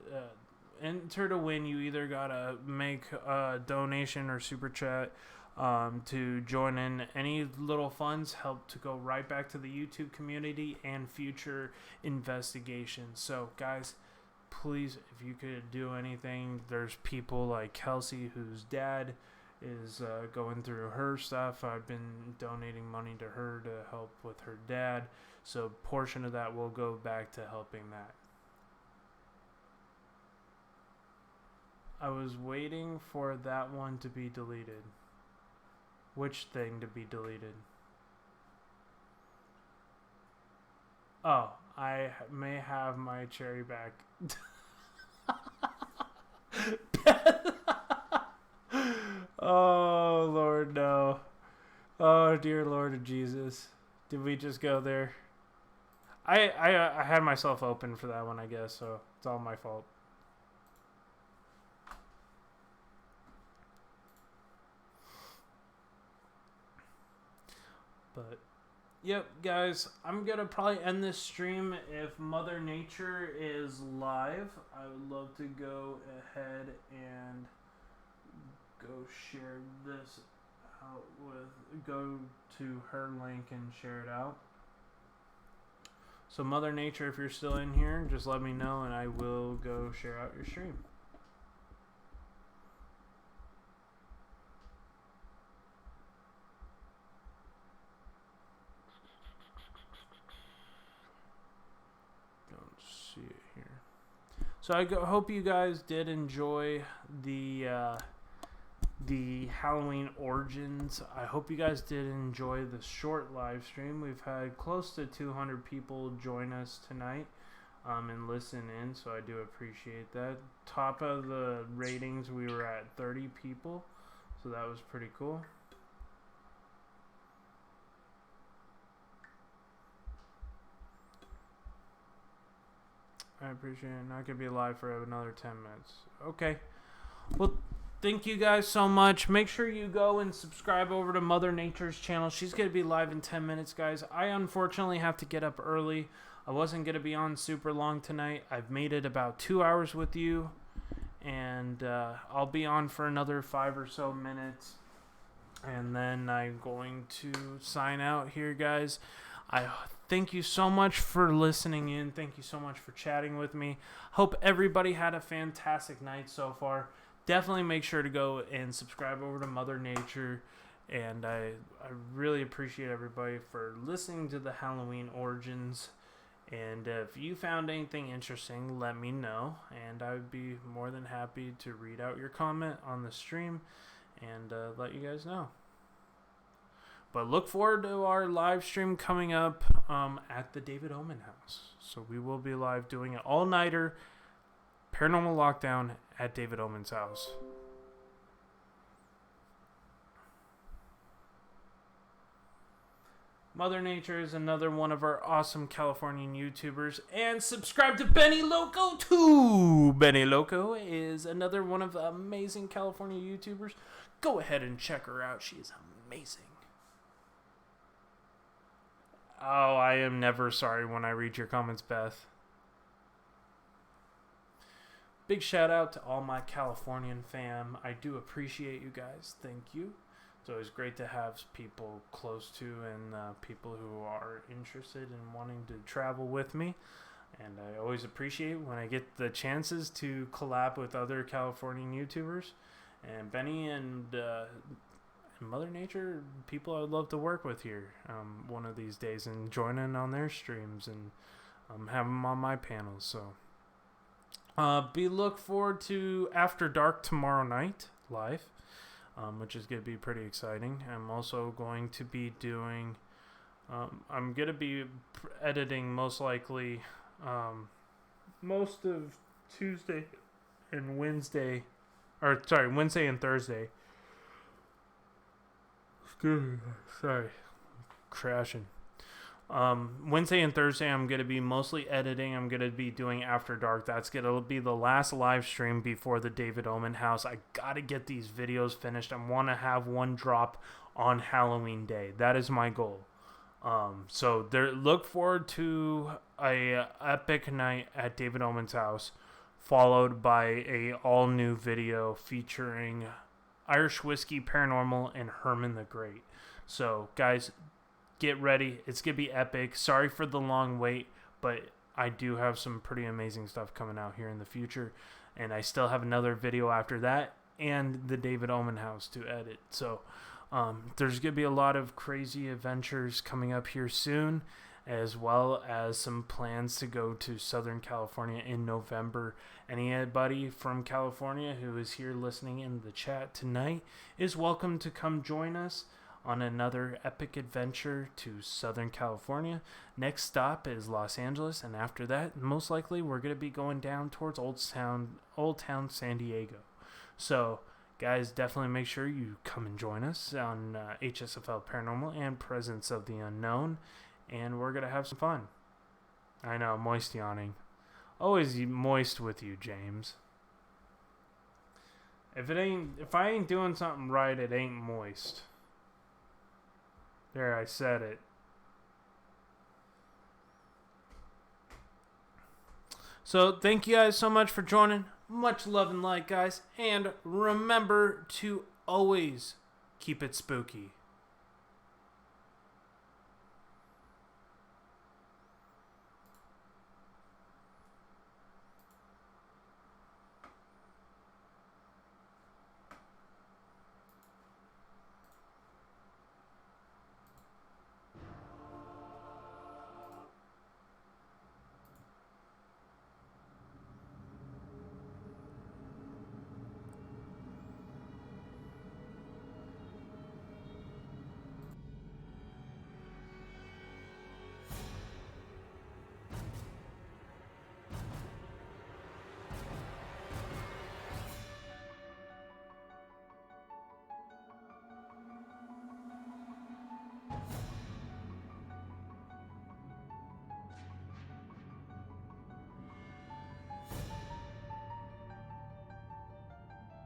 enter to win. You either gotta make a donation or super chat to join in. Any little funds help to go right back to the YouTube community and future investigations. So guys, please, if you could do anything, there's people like Kelsey whose dad is going through her stuff. I've been donating money to her to help with her dad, so a portion of that will go back to helping that. I was waiting for that one to be deleted. Which thing to be deleted? Oh, I may have my cherry back. Oh, Lord, no. Oh, dear Lord of Jesus. Did we just go there? I had myself open for that one, I guess, so it's all my fault. But, yep, guys, I'm going to probably end this stream if Mother Nature is live. I would love to go ahead and go share this out with, go to her link and share it out. So Mother Nature, if you're still in here, just let me know and I will go share out your stream. Don't see it here. So I hope you guys did enjoy the Halloween Origins. I hope you guys did enjoy the short live stream. We've had close to 200 people join us tonight and listen in, so I do appreciate that. Top of the ratings, we were at 30 people, so that was pretty cool. I appreciate it. Not going to be live for another 10 minutes. Okay. Well, thank you guys so much. Make sure you go and subscribe over to Mother Nature's channel. She's going to be live in 10 minutes, guys. I unfortunately have to get up early. I wasn't going to be on super long tonight. I've made it about 2 hours with you, and I'll be on for another 5 or so minutes, and then I'm going to sign out here, guys. I thank you so much for listening in. Thank you so much for chatting with me. Hope everybody had a fantastic night so far. Definitely make sure to go and subscribe over to Mother Nature. And I really appreciate everybody for listening to the Halloween Origins. And if you found anything interesting, let me know. And I would be more than happy to read out your comment on the stream and let you guys know. But look forward to our live stream coming up at the David Omen House. So we will be live doing an all-nighter Paranormal Lockdown at David Omen's house. Mother Nature is another one of our awesome Californian YouTubers. And subscribe to Benny Loco too! Benny Loco is another one of the amazing California YouTubers. Go ahead and check her out. She is amazing. Oh, I am never sorry when I read your comments, Beth. Big shout out to all my Californian fam. I do appreciate you guys. Thank you. It's always great to have people close to and people who are interested in wanting to travel with me. And I always appreciate when I get the chances to collab with other Californian YouTubers. And Benny and Mother Nature, people I would love to work with here one of these days and join in on their streams and have them on my panels. So look forward to After Dark tomorrow night live, which is going to be pretty exciting. I'm also going to be doing I'm going to be editing most likely most of Tuesday and Wednesday, or sorry, Wednesday and Thursday. Sorry, crashing. Wednesday and Thursday, I'm going to be mostly editing. I'm going to be doing After Dark. That's going to be the last live stream before the David Omen House. I got to get these videos finished. I want to have one drop on Halloween Day. That is my goal. So look forward to a epic night at David Omen's house, followed by a all-new video featuring Irish Whiskey Paranormal and Herman the Great. So, guys, get ready. It's going to be epic. Sorry for the long wait, but I do have some pretty amazing stuff coming out here in the future. And I still have another video after that and the David Omen house to edit. So, there's going to be a lot of crazy adventures coming up here soon, as well as some plans to go to Southern California in November. Anybody from California who is here listening in the chat tonight is welcome to come join us on another epic adventure to Southern California. Next stop is Los Angeles, and after that, most likely, we're going to be going down towards Old Town San Diego. So, guys, definitely make sure you come and join us on HSFL Paranormal and Presence of the Unknown. And we're going to have some fun. I know, moist yawning. Always moist with you, James. If I ain't doing something right, it ain't moist. There, I said it. So, thank you guys so much for joining. Much love and light, guys. And remember to always keep it spooky.